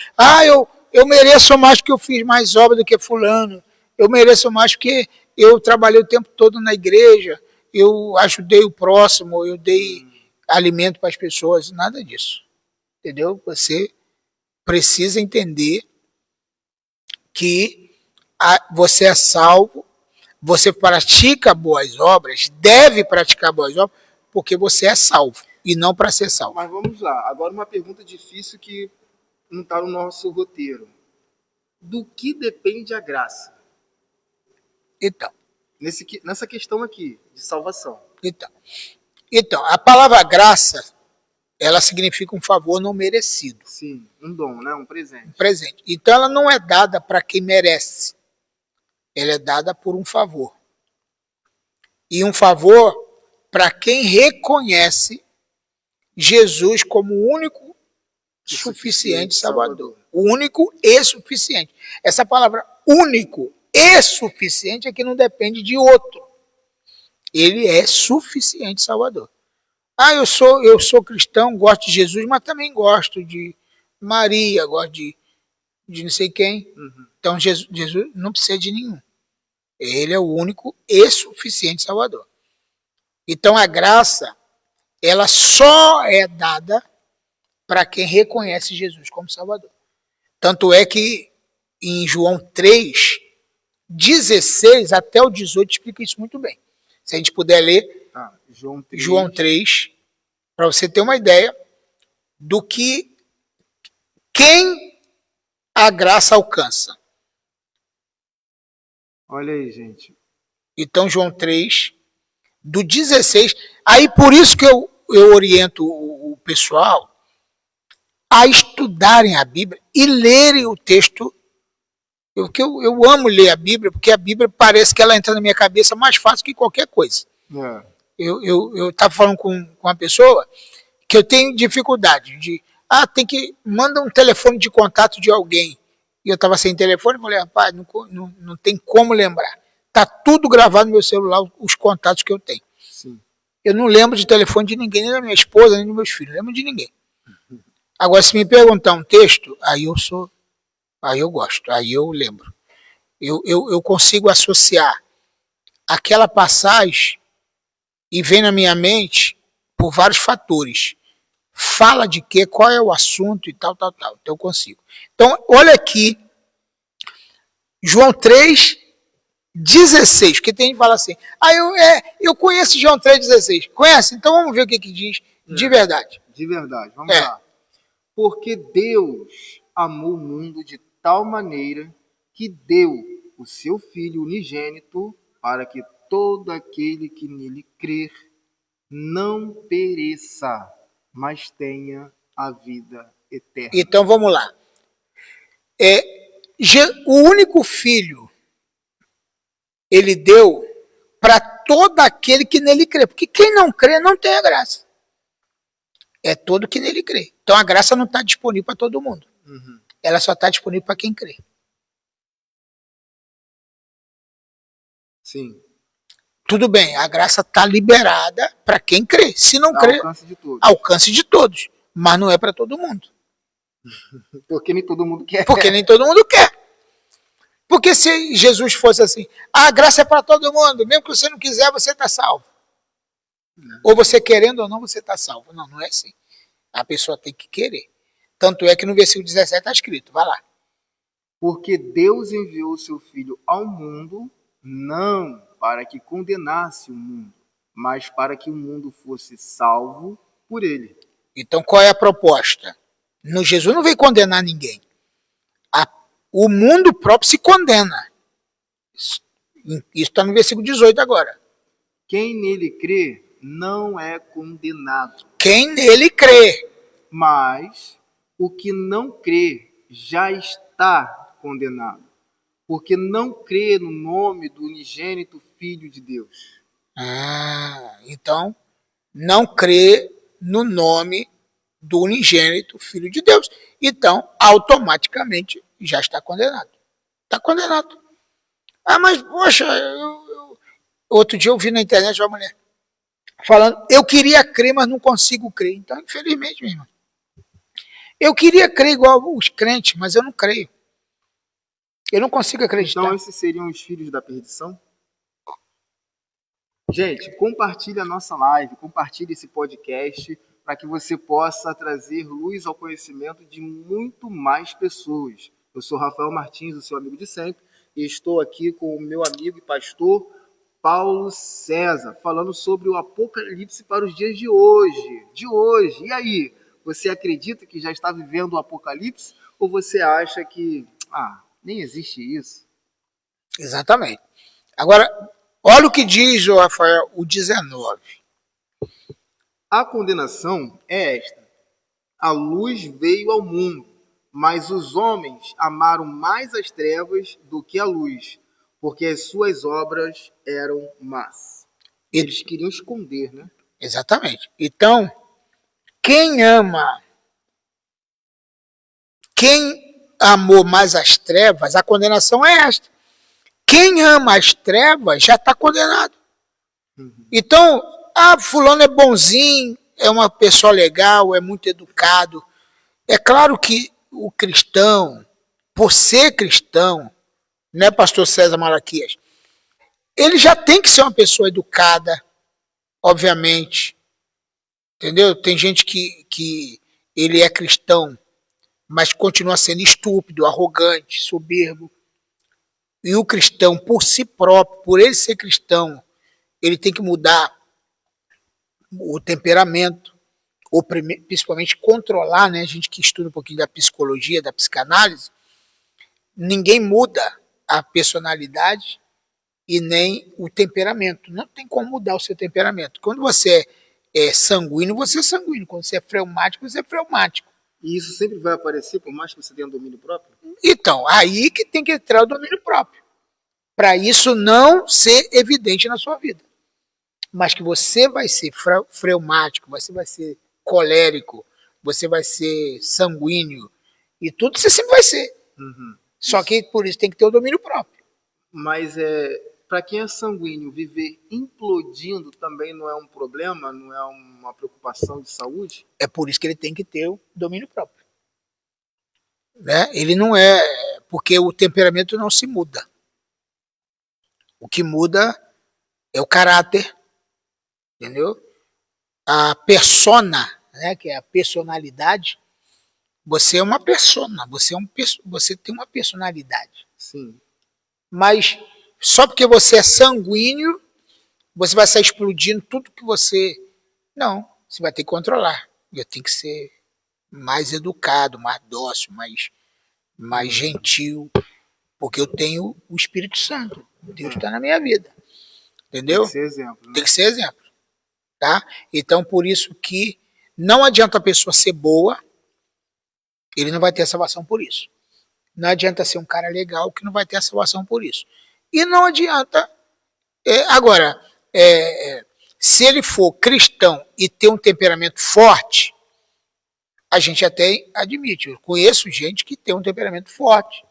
eu mereço mais porque eu fiz mais obra do que fulano. Eu mereço mais porque eu trabalhei o tempo todo na igreja. Eu ajudei o próximo, eu dei alimento para as pessoas. Nada disso. Entendeu? Você precisa entender que você é salvo, você pratica boas obras, deve praticar boas obras, porque você é salvo e não para ser salvo. Mas vamos lá. Agora uma pergunta difícil que não está no nosso roteiro. Do que depende a graça? Então. Nessa questão aqui, de salvação. Então, a palavra graça, ela significa um favor não merecido. Sim, um dom, né? Um presente. Um presente. Então ela não é dada para quem merece. Ela é dada por um favor. E um favor para quem reconhece Jesus como o único suficiente Salvador. O único e suficiente. Essa palavra único e suficiente é que não depende de outro. Ele é suficiente Salvador. Eu sou cristão, gosto de Jesus, mas também gosto de Maria, gosto de não sei quem. Uhum. Então Jesus não precisa de nenhum. Ele é o único e suficiente Salvador. Então a graça, ela só é dada para quem reconhece Jesus como Salvador. Tanto é que em João 3, 16 até o 18 explica isso muito bem. Se a gente puder ler João 3, para você ter uma ideia do que quem a graça alcança. Olha aí, gente. Então, João 3, do 16. Aí, por isso que eu oriento o pessoal a estudarem a Bíblia e lerem o texto. Porque eu amo ler a Bíblia, porque a Bíblia parece que ela entra na minha cabeça mais fácil que qualquer coisa. Eu estava falando com uma pessoa que eu tenho dificuldade de... manda um telefone de contato de alguém. E eu estava sem telefone, falei, rapaz, não tem como lembrar. Está tudo gravado no meu celular, os contatos que eu tenho. Sim. Eu não lembro de telefone de ninguém, nem da minha esposa, nem dos meus filhos, não lembro de ninguém. Agora, se me perguntar um texto, aí eu gosto, aí eu lembro. Eu consigo associar aquela passagem e vem na minha mente por vários fatores. Fala de quê, qual é o assunto e tal. Então eu consigo. Então, olha aqui, João 3, 16, porque tem gente que fala assim, eu conheço João 3, 16. Conhece? Então vamos ver o que diz de verdade. De verdade, vamos lá. Porque Deus amou o mundo de tal maneira que deu o seu Filho unigênito para que todo aquele que nele crer não pereça, mas tenha a vida eterna. Então vamos lá. O único Filho, ele deu para todo aquele que nele crê. Porque quem não crê não tem a graça. É todo que nele crê. Então a graça não está disponível para todo mundo. Uhum. Ela só está disponível para quem crê. Sim. Tudo bem, a graça está liberada para quem crê. Se não crê, alcance de todos. Mas não é para todo mundo. Porque nem todo mundo quer. Porque nem todo mundo quer. Porque se Jesus fosse assim, a graça é para todo mundo, mesmo que você não quiser, você está salvo. Não. Ou você querendo ou não, você está salvo. Não é assim. A pessoa tem que querer. Tanto é que no versículo 17 está escrito, vai lá. Porque Deus enviou o seu Filho ao mundo, não para que condenasse o mundo, mas para que o mundo fosse salvo por ele. Então qual é a proposta? No Jesus não veio condenar ninguém. O mundo próprio se condena. Isso está no versículo 18 agora. Quem nele crê não é condenado. Quem nele crê. Mas o que não crê já está condenado, porque não crê no nome do unigênito Filho de Deus. Então, não crê no nome do unigênito Filho de Deus. Então, automaticamente, já está condenado. Está condenado. Mas, poxa, outro dia eu vi na internet uma mulher falando, eu queria crer, mas não consigo crer. Então, infelizmente, meu irmão. Eu queria crer igual os crentes, mas eu não creio. Eu não consigo acreditar. Então, esses seriam os filhos da perdição? Gente, compartilhe a nossa live, compartilhe esse podcast para que você possa trazer luz ao conhecimento de muito mais pessoas. Eu sou Rafael Martins, o seu amigo de sempre, e estou aqui com o meu amigo e pastor Paulo César, falando sobre o Apocalipse para os dias de hoje. E aí, você acredita que já está vivendo o Apocalipse ou você acha que, nem existe isso? Exatamente. Agora, olha o que diz, Rafael, o 19. A condenação é esta: a luz veio ao mundo, mas os homens amaram mais as trevas do que a luz, porque as suas obras eram más. Eles queriam esconder, né? Exatamente. Então, quem amou mais as trevas, a condenação é esta. Quem ama as trevas já está condenado. Então, fulano é bonzinho, é uma pessoa legal, é muito educado. É claro que o cristão, por ser cristão, né, pastor César Malaquias, ele já tem que ser uma pessoa educada, obviamente. Entendeu? Tem gente que ele é cristão, mas continua sendo estúpido, arrogante, soberbo. E o cristão, por si próprio, por ele ser cristão, ele tem que mudar o temperamento, ou principalmente controlar, né? A gente que estuda um pouquinho da psicologia, da psicanálise, ninguém muda a personalidade e nem o temperamento. Não tem como mudar o seu temperamento. Quando você é sanguíneo, você é sanguíneo. Quando você é fleumático, você é fleumático. E isso sempre vai aparecer, por mais que você tenha um domínio próprio? Então, aí que tem que entrar o domínio próprio. Para isso não ser evidente na sua vida. Mas que você vai ser fleumático, você vai ser colérico, você vai ser sanguíneo, e tudo você sempre vai ser. Só que por isso tem que ter o domínio próprio. Mas para quem é sanguíneo, viver implodindo também não é um problema, não é uma preocupação de saúde? É por isso que ele tem que ter o domínio próprio. Né? Ele não é... Porque o temperamento não se muda. O que muda é o caráter, entendeu? A persona, né, que é a personalidade. Você é uma persona, você tem uma personalidade. Sim. Mas só porque você é sanguíneo, você vai sair explodindo tudo que você... Não, você vai ter que controlar. Eu tenho que ser mais educado, mais dócil, mais gentil, porque eu tenho o Espírito Santo. Deus está na minha vida. Entendeu? Tem que ser exemplo. Né? Tem que ser exemplo. Tá? Então, por isso que não adianta a pessoa ser boa, ele não vai ter salvação por isso. Não adianta ser um cara legal que não vai ter a salvação por isso. E não adianta... agora, se ele for cristão e ter um temperamento forte, a gente até admite. Eu conheço gente que tem um temperamento forte.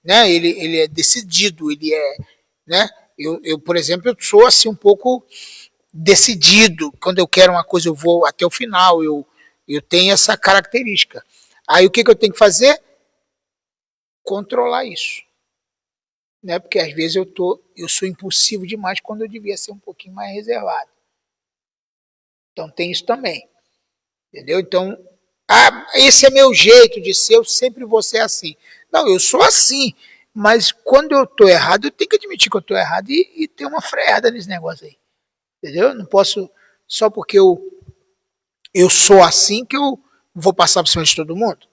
Né? Ele é decidido, ele é... Né? Eu, por exemplo, eu sou assim um pouco decidido. Quando eu quero uma coisa, eu vou até o final. Eu tenho essa característica. Aí o que eu tenho que fazer? Controlar isso. Né? Porque às vezes eu sou impulsivo demais quando eu devia ser um pouquinho mais reservado. Então tem isso também. Entendeu? Então, Ah, esse é meu jeito de ser, eu sempre vou ser assim. Não, eu sou assim. Mas quando eu estou errado, eu tenho que admitir que eu estou errado e ter uma freada nesse negócio aí. Entendeu? Não posso, só porque eu sou assim, que eu vou passar por cima de todo mundo.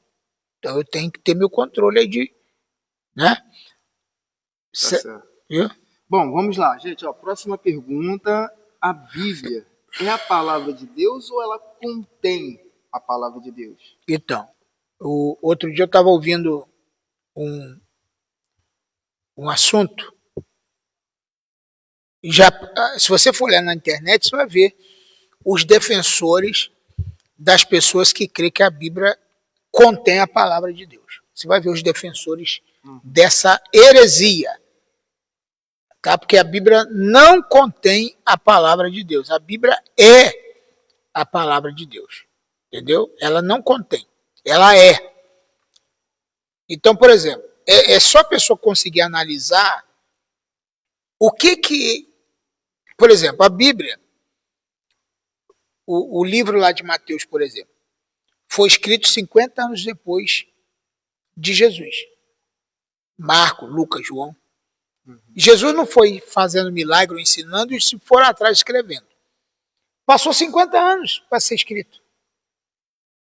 Então eu tenho que ter meu controle aí de. Né? Tá certo. Viu? Bom, vamos lá, gente. Ó, próxima pergunta. A Bíblia é a palavra de Deus ou ela contém a palavra de Deus? Então, o outro dia eu estava ouvindo um assunto. Já, se você for olhar na internet, você vai ver os defensores das pessoas que creem que a Bíblia contém a palavra de Deus. Você vai ver os defensores dessa heresia. Tá? Porque a Bíblia não contém a palavra de Deus. A Bíblia é a palavra de Deus. Entendeu? Ela não contém. Ela é. Então, por exemplo, é só a pessoa conseguir analisar o que, por exemplo, a Bíblia, o livro lá de Mateus, por exemplo, foi escrito 50 anos depois de Jesus. Marcos, Lucas, João. Jesus não foi fazendo milagre ou ensinando e se foram atrás escrevendo. Passou 50 anos para ser escrito.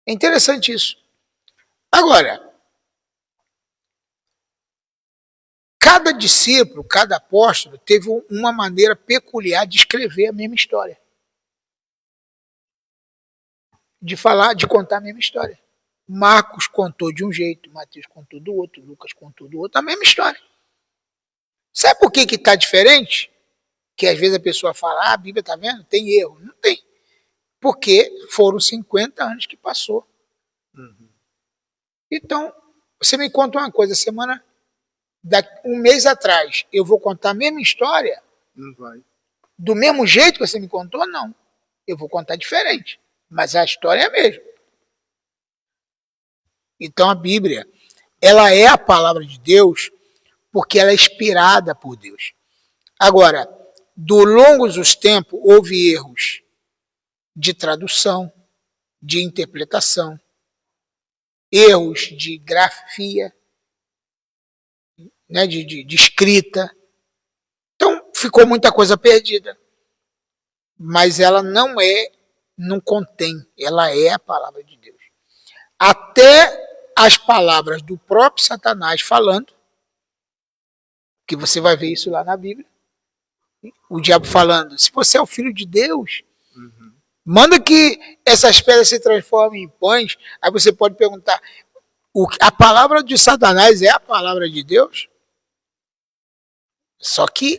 É interessante isso. Agora, cada discípulo, cada apóstolo teve uma maneira peculiar de escrever a mesma história. De falar, de contar a mesma história. Marcos contou de um jeito, Mateus contou do outro, Lucas contou do outro, a mesma história. Sabe por que está diferente? Que às vezes a pessoa fala, a Bíblia está vendo? Tem erro. Não tem. Porque foram 50 anos que passou. Então, você me conta uma coisa, um mês atrás, eu vou contar a mesma história? Não vai. Do mesmo jeito que você me contou? Não. Eu vou contar diferente. Mas a história é a mesma. Então a Bíblia, ela é a palavra de Deus porque ela é inspirada por Deus. Agora, do longo dos tempos, houve erros de tradução, de interpretação, erros de grafia, né, de escrita. Então, ficou muita coisa perdida. Mas ela não contém, ela é a palavra de Deus. Até as palavras do próprio Satanás falando, que você vai ver isso lá na Bíblia, o diabo falando, se você é o filho de Deus, manda que essas pedras se transformem em pães. Aí você pode perguntar, a palavra de Satanás é a palavra de Deus? Só que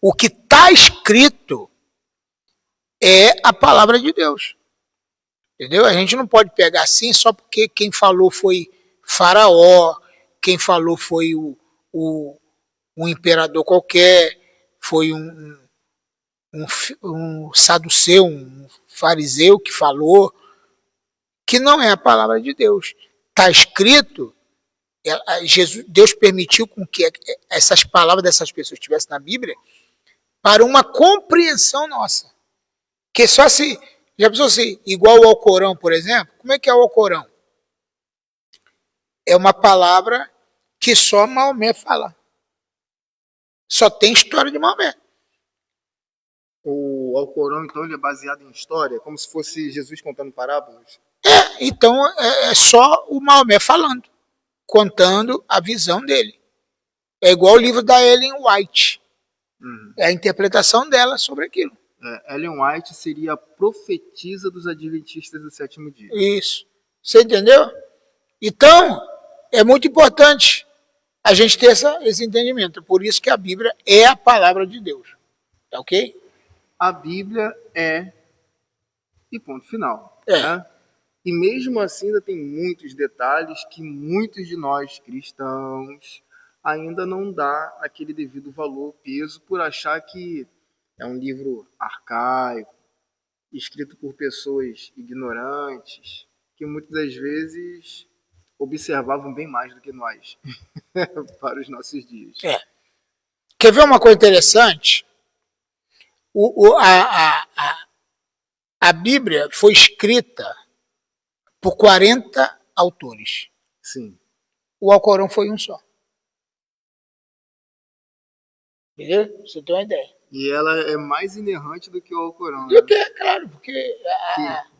o que está escrito é a palavra de Deus. Entendeu? A gente não pode pegar assim só porque quem falou foi Faraó, quem falou foi um imperador qualquer, foi um saduceu, um fariseu que falou, que não é a palavra de Deus. Está escrito, Deus permitiu com que essas palavras dessas pessoas estivessem na Bíblia para uma compreensão nossa. Que só se, já pensou assim, igual ao Alcorão, por exemplo, como é que é o Alcorão? É uma palavra que só Maomé fala. Só tem história de Maomé. O Alcorão, então, ele é baseado em história, como se fosse Jesus contando parábolas? Então é só o Maomé falando, contando a visão dele. É igual o livro da Ellen White. É a interpretação dela sobre aquilo. Ellen White seria a profetisa dos adventistas do sétimo dia. Isso. Você entendeu? Então, é muito importante a gente ter esse entendimento. Por isso que a Bíblia é a palavra de Deus. Tá ok? A Bíblia é e ponto final. É. Né? E mesmo assim ainda tem muitos detalhes que muitos de nós cristãos ainda não dá aquele devido valor, peso, por achar que é um livro arcaico, escrito por pessoas ignorantes, que muitas das vezes observavam bem mais do que nós para os nossos dias. Quer ver uma coisa interessante? A Bíblia foi escrita por 40 autores. Sim. O Alcorão foi um só. Entendeu? Você tem uma ideia. E ela é mais inerrante do que o Alcorão, E o né? que é claro, porque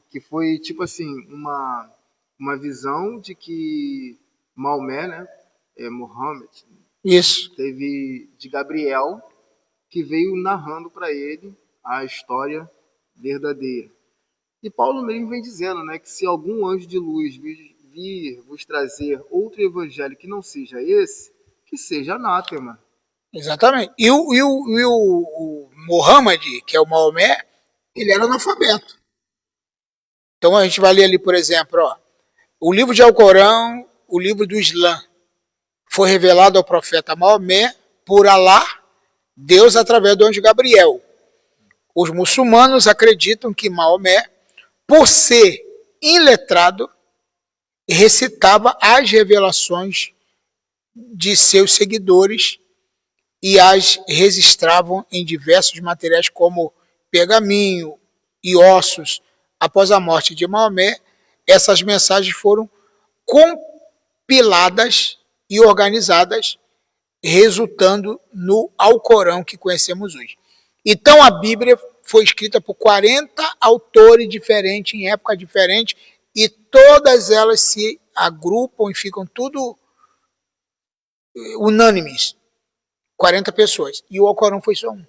Que foi, tipo assim, uma visão de que Maomé, né? Muhammad, isso. teve de Gabriel, que veio narrando para ele a história verdadeira. E Paulo mesmo vem dizendo, né, que se algum anjo de luz vir vos trazer outro evangelho que não seja esse, que seja anátema. Exatamente. O Muhammad, que é o Maomé, ele era analfabeto. Então a gente vai ler ali, por exemplo, ó, o livro de Alcorão, o livro do Islã, foi revelado ao profeta Maomé por Alá, Deus, através do anjo Gabriel. Os muçulmanos acreditam que Maomé, por ser iletrado, recitava as revelações de seus seguidores e as registravam em diversos materiais como pergaminho e ossos. Após a morte de Maomé, essas mensagens foram compiladas e organizadas, resultando no Alcorão que conhecemos hoje. Então a Bíblia foi escrita por 40 autores diferentes, em época diferente, e todas elas se agrupam e ficam tudo unânimes. 40 pessoas. E o Alcorão foi só um.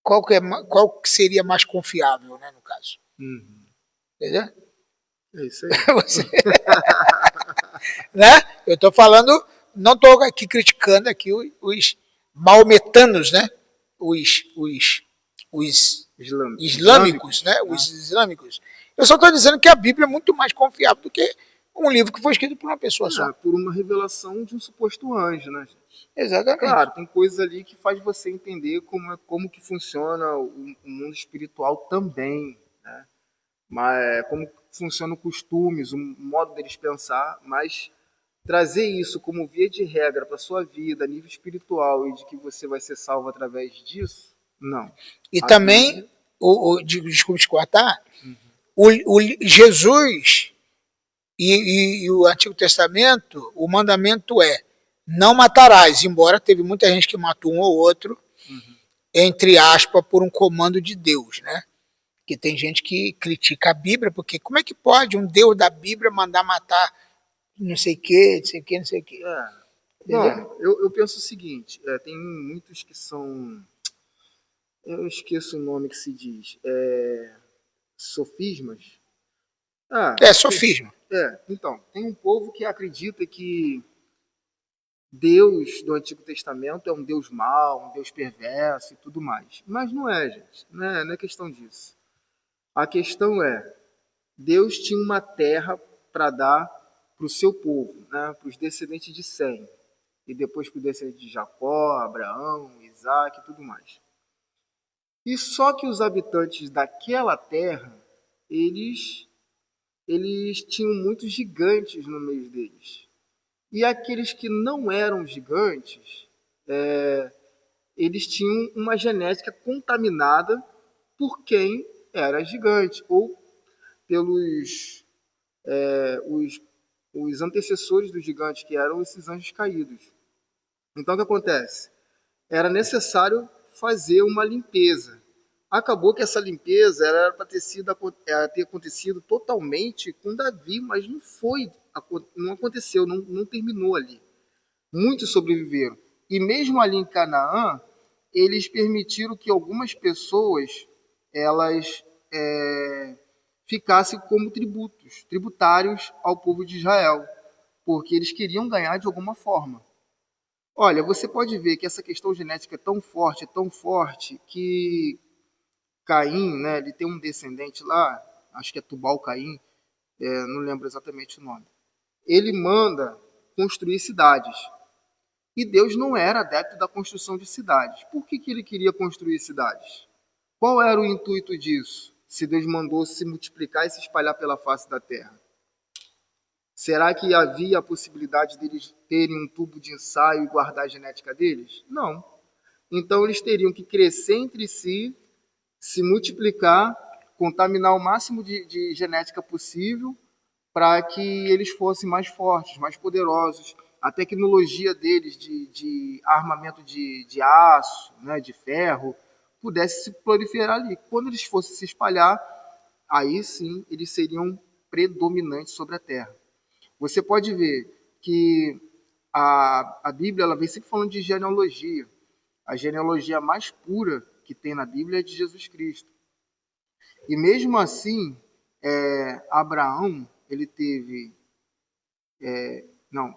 Qual que seria mais confiável, né, no caso? Uhum. Entendeu? É isso aí. Você, né? Eu estou falando, não estou aqui criticando aqui os maometanos, né? Os islâmicos, né? Os islâmicos. Eu só estou dizendo que a Bíblia é muito mais confiável do que um livro que foi escrito por uma pessoa só. Por uma revelação de um suposto anjo, né, gente? Exatamente. Claro, tem coisas ali que faz você entender como que funciona o mundo espiritual também, né? Mas como funcionam costumes, o modo deles pensar, mas trazer isso como via de regra para sua vida, a nível espiritual, e de que você vai ser salvo através disso, não. E também, desculpe te cortar, Jesus e o Antigo Testamento, o mandamento é: não matarás, embora teve muita gente que matou um ou outro, entre aspas, por um comando de Deus, né? Que tem gente que critica a Bíblia, porque como é que pode um Deus da Bíblia mandar matar não sei o que, não sei o que, não sei o que. Bom, eu penso o seguinte, tem muitos que são, eu esqueço o nome que se diz, sofismas. Sofisma. Então, tem um povo que acredita que Deus do Antigo Testamento é um Deus mau, um Deus perverso e tudo mais. Mas não é, gente. Não é questão disso. A questão é, Deus tinha uma terra para dar para o seu povo, né, para os descendentes de Sem. E depois para os descendentes de Jacó, Abraão, Isaac e tudo mais. E só que os habitantes daquela terra, eles tinham muitos gigantes no meio deles. E aqueles que não eram gigantes, eles tinham uma genética contaminada por quem era gigante, ou pelos os antecessores dos gigantes, que eram esses anjos caídos. Então o que acontece? Era necessário fazer uma limpeza. Acabou que essa limpeza era para ter acontecido totalmente com Davi, mas não aconteceu, não terminou ali. Muitos sobreviveram. E mesmo ali em Canaã, eles permitiram que algumas pessoas elas ficassem como tributários ao povo de Israel, porque eles queriam ganhar de alguma forma. Olha, você pode ver que essa questão genética é tão forte, que Caim, né, ele tem um descendente lá, acho que é Tubal-Caim, não lembro exatamente o nome. Ele manda construir cidades. E Deus não era adepto da construção de cidades. Por que ele queria construir cidades? Qual era o intuito disso, se Deus mandou se multiplicar e se espalhar pela face da terra? Será que havia a possibilidade deles terem um tubo de ensaio e guardar a genética deles? Não. Então eles teriam que crescer entre si, se multiplicar, contaminar o máximo de genética possível para que eles fossem mais fortes, mais poderosos. A tecnologia deles de armamento de aço, né, de ferro, pudesse se proliferar ali. Quando eles fossem se espalhar, aí sim eles seriam predominantes sobre a Terra. Você pode ver que a Bíblia ela vem sempre falando de genealogia. A genealogia mais pura que tem na Bíblia é de Jesus Cristo. E mesmo assim, Abraão, ele teve...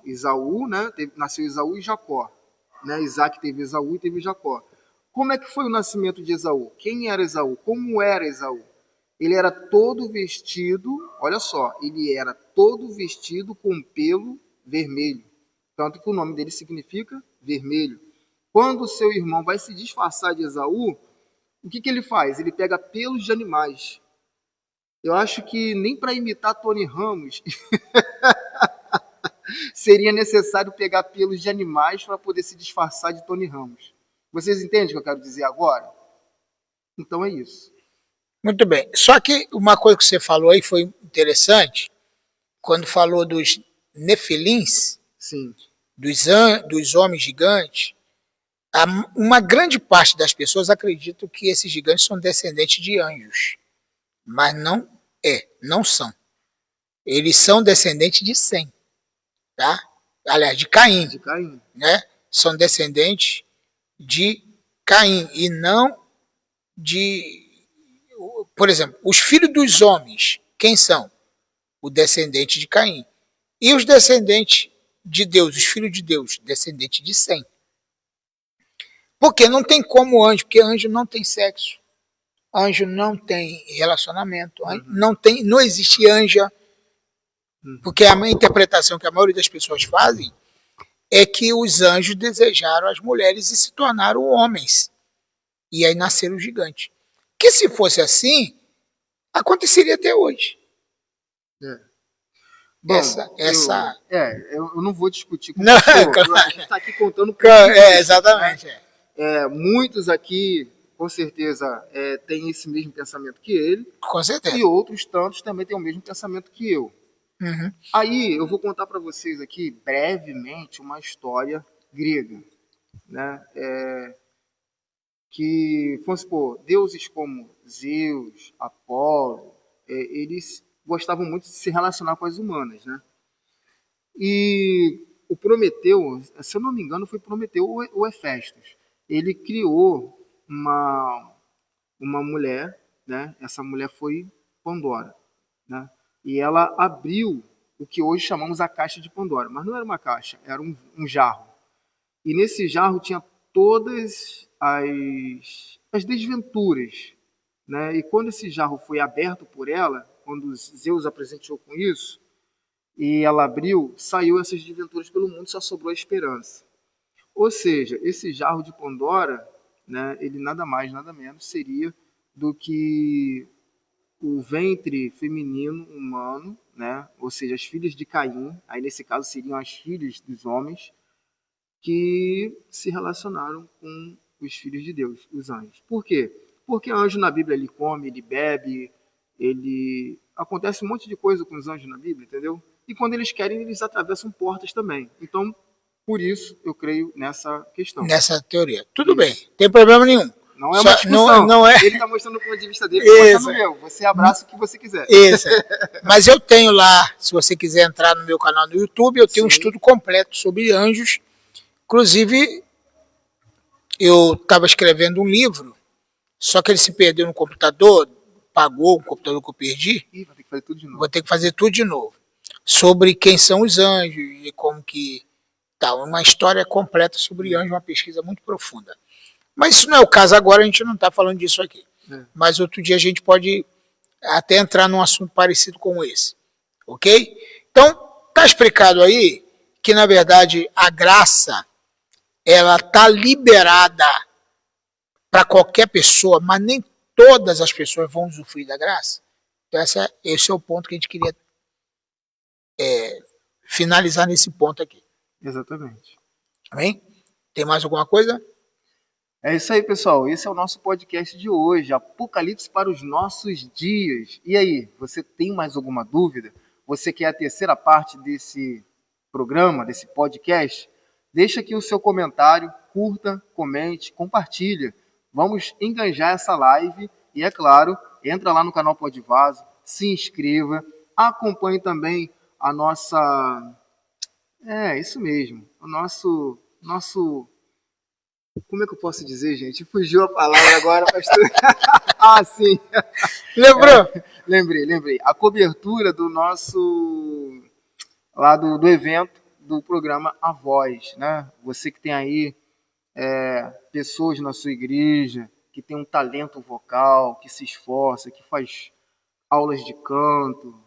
Esaú, né? Nasceu Esaú e Jacó. Né? Isaac teve Esaú e teve Jacó. Como é que foi o nascimento de Esaú? Quem era Esaú? Como era Esaú? Ele era todo vestido, olha só, ele era todo vestido com pelo vermelho. Tanto que o nome dele significa vermelho. Quando o seu irmão vai se disfarçar de Esaú, o que ele faz? Ele pega pelos de animais. Eu acho que nem para imitar Tony Ramos seria necessário pegar pelos de animais para poder se disfarçar de Tony Ramos. Vocês entendem o que eu quero dizer agora? Então é isso. Muito bem. Só que uma coisa que você falou aí foi interessante, quando falou dos nefilins, Sim. dos homens gigantes, uma grande parte das pessoas acreditam que esses gigantes são descendentes de anjos. Mas não são. Eles são descendentes de Sem, tá? Aliás, de Caim. De Caim. Né? São descendentes de Caim e não de... Por exemplo, os filhos dos homens, quem são? O descendente de Caim. E os descendentes de Deus, os filhos de Deus, descendentes de Sem. Porque não tem como anjo, porque anjo não tem sexo. Anjo não tem relacionamento. Não existe anja. Porque a minha interpretação que a maioria das pessoas fazem é que os anjos desejaram as mulheres e se tornaram homens. E aí nasceram os gigantes. Que se fosse assim, aconteceria até hoje. Bom, eu não vou discutir com você. Claro. A gente está aqui contando com exatamente. Né? Muitos aqui, com certeza, têm esse mesmo pensamento que ele. Com certeza. E outros tantos também têm o mesmo pensamento que eu. Uhum. Aí eu vou contar para vocês aqui, brevemente, uma história grega. Né? Que, vamos supor, deuses como Zeus, Apolo, eles gostavam muito de se relacionar com as humanas, né? E o Prometeu, se eu não me engano, foi Prometeu ou Hefestos. Ele criou uma mulher, né? Essa mulher foi Pandora, né? E ela abriu o que hoje chamamos a caixa de Pandora, mas não era uma caixa, era um jarro. E nesse jarro tinha todas as desventuras, né? E quando esse jarro foi aberto por ela, quando Zeus a presenteou com isso, e ela abriu, saiu essas desventuras pelo mundo, só sobrou a esperança. Ou seja, esse jarro de Pandora, né, ele nada mais, nada menos seria do que o ventre feminino humano, né, ou seja, as filhas de Caim, aí nesse caso seriam as filhas dos homens, que se relacionaram com os filhos de Deus, os anjos. Por quê? Porque anjo na Bíblia ele come, ele bebe, acontece um monte de coisa com os anjos na Bíblia, entendeu? E quando eles querem, eles atravessam portas também. Então, por isso, eu creio nessa questão. Nessa teoria. Tudo bem, não tem problema nenhum. Não é uma discussão. Não é... Ele está mostrando o ponto de vista dele, eu estou mostrando o meu. Você abraça o que você quiser. Isso. Mas eu tenho lá, se você quiser entrar no meu canal no YouTube, eu tenho um estudo completo sobre anjos. Inclusive, eu estava escrevendo um livro, só que ele se perdeu no computador, pagou o computador que eu perdi. Ih, vai ter que fazer tudo de novo. Vou ter que fazer tudo de novo. Sobre quem são os anjos e como que... Tá, uma história completa sobre anjos, uma pesquisa muito profunda. Mas isso não é o caso agora, a gente não está falando disso aqui. Mas outro dia a gente pode até entrar num assunto parecido com esse. Ok? Então, está explicado aí que, na verdade, a graça, ela está liberada para qualquer pessoa, mas nem todas as pessoas vão usufruir da graça. Então, esse é o ponto que a gente queria finalizar nesse ponto aqui. Exatamente. Amém? Tem mais alguma coisa? É isso aí, pessoal. Esse é o nosso podcast de hoje, Apocalipse para os nossos dias. E aí, você tem mais alguma dúvida? Você quer a terceira parte desse programa, desse podcast? Deixa aqui o seu comentário, curta, comente, compartilha. Vamos enganjar essa live e, é claro, entra lá no canal Podvaso, se inscreva, acompanhe também a nossa... isso mesmo, o nosso... Como é que eu posso dizer, gente? Fugiu a palavra agora, pastor. Sim. Lembrou? Lembrei. A cobertura do nosso... lá do evento do programa A Voz, né? Você que tem aí pessoas na sua igreja que tem um talento vocal, que se esforça, que faz aulas de canto.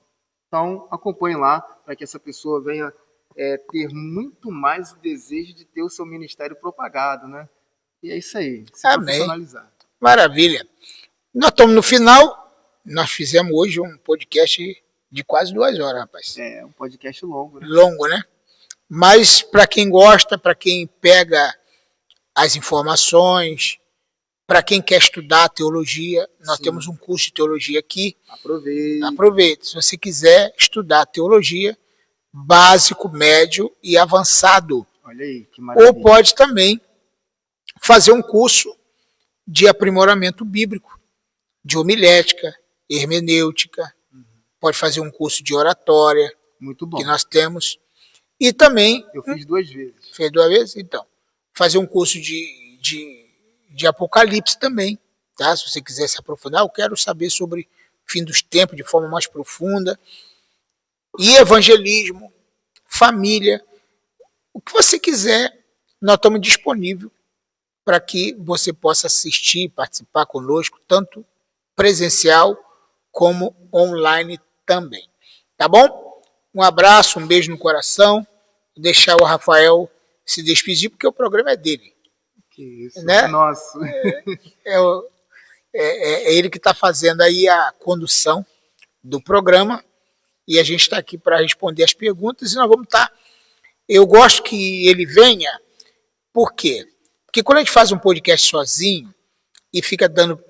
Então, acompanhe lá para que essa pessoa venha ter muito mais o desejo de ter o seu ministério propagado, né? E é isso aí, se profissionalizar. Maravilha. Nós estamos no final. Nós fizemos hoje um podcast de quase 2 horas, rapaz. É, um podcast longo, né? Longo, né? Mas para quem gosta, para quem pega as informações, para quem quer estudar teologia, nós temos um curso de teologia aqui. Aproveite. Se você quiser estudar teologia, básico, médio e avançado. Olha aí, que maravilha. Ou pode também fazer um curso de aprimoramento bíblico, de homilética, hermenêutica. Pode fazer um curso de oratória. Muito bom. Que nós temos. E também... Eu fiz 2 vezes. Fez 2 vezes? Então. Fazer um curso de Apocalipse também. Tá? Se você quiser se aprofundar, eu quero saber sobre o fim dos tempos de forma mais profunda. E evangelismo, família. O que você quiser, nós estamos disponíveis para que você possa assistir e participar conosco, tanto presencial como online também. Tá bom? Um abraço, um beijo no coração. Vou deixar o Rafael se despedir, porque o programa é dele. Que isso, né? Nossa. É ele que está fazendo aí a condução do programa e a gente está aqui para responder as perguntas e nós vamos estar... Eu gosto que ele venha, por quê? Porque quando a gente faz um podcast sozinho e fica dando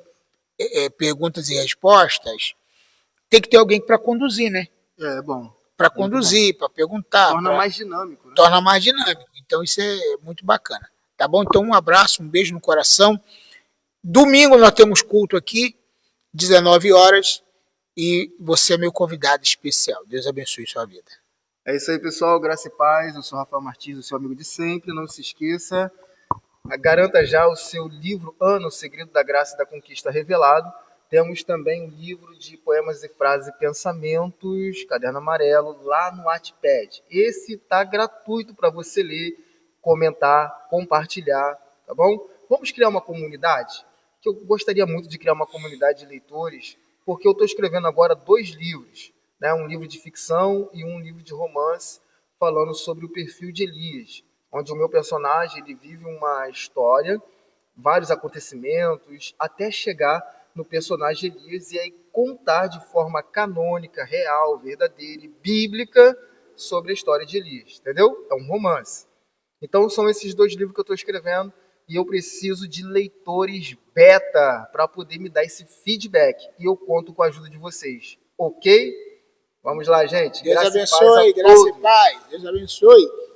perguntas e respostas, tem que ter alguém para conduzir, né? É bom. Para conduzir, para perguntar. Torna mais dinâmico. Né? Torna mais dinâmico. Então isso é muito bacana. Tá bom? Então um abraço, um beijo no coração. Domingo nós temos culto aqui, 19 horas, e você é meu convidado especial. Deus abençoe sua vida. É isso aí, pessoal. Graça e paz. Eu sou Rafael Martins, o seu amigo de sempre. Não se esqueça, garanta já o seu livro Ano, o Segredo da Graça e da Conquista Revelado. Temos também um livro de poemas e frases e pensamentos, caderno amarelo, lá no Wattpad. Esse está gratuito para você ler, comentar, compartilhar, tá bom? Vamos criar uma comunidade? Que eu gostaria muito de criar uma comunidade de leitores, porque eu estou escrevendo agora 2 livros, né? Um livro de ficção e um livro de romance, falando sobre o perfil de Elias, onde o meu personagem ele vive uma história, vários acontecimentos, até chegar no personagem Elias e aí contar de forma canônica, real, verdadeira e bíblica sobre a história de Elias, entendeu? É um romance. Então são esses 2 livros que eu estou escrevendo e eu preciso de leitores beta para poder me dar esse feedback e eu conto com a ajuda de vocês, ok? Vamos lá, gente. Deus abençoe, graça e paz. Deus abençoe.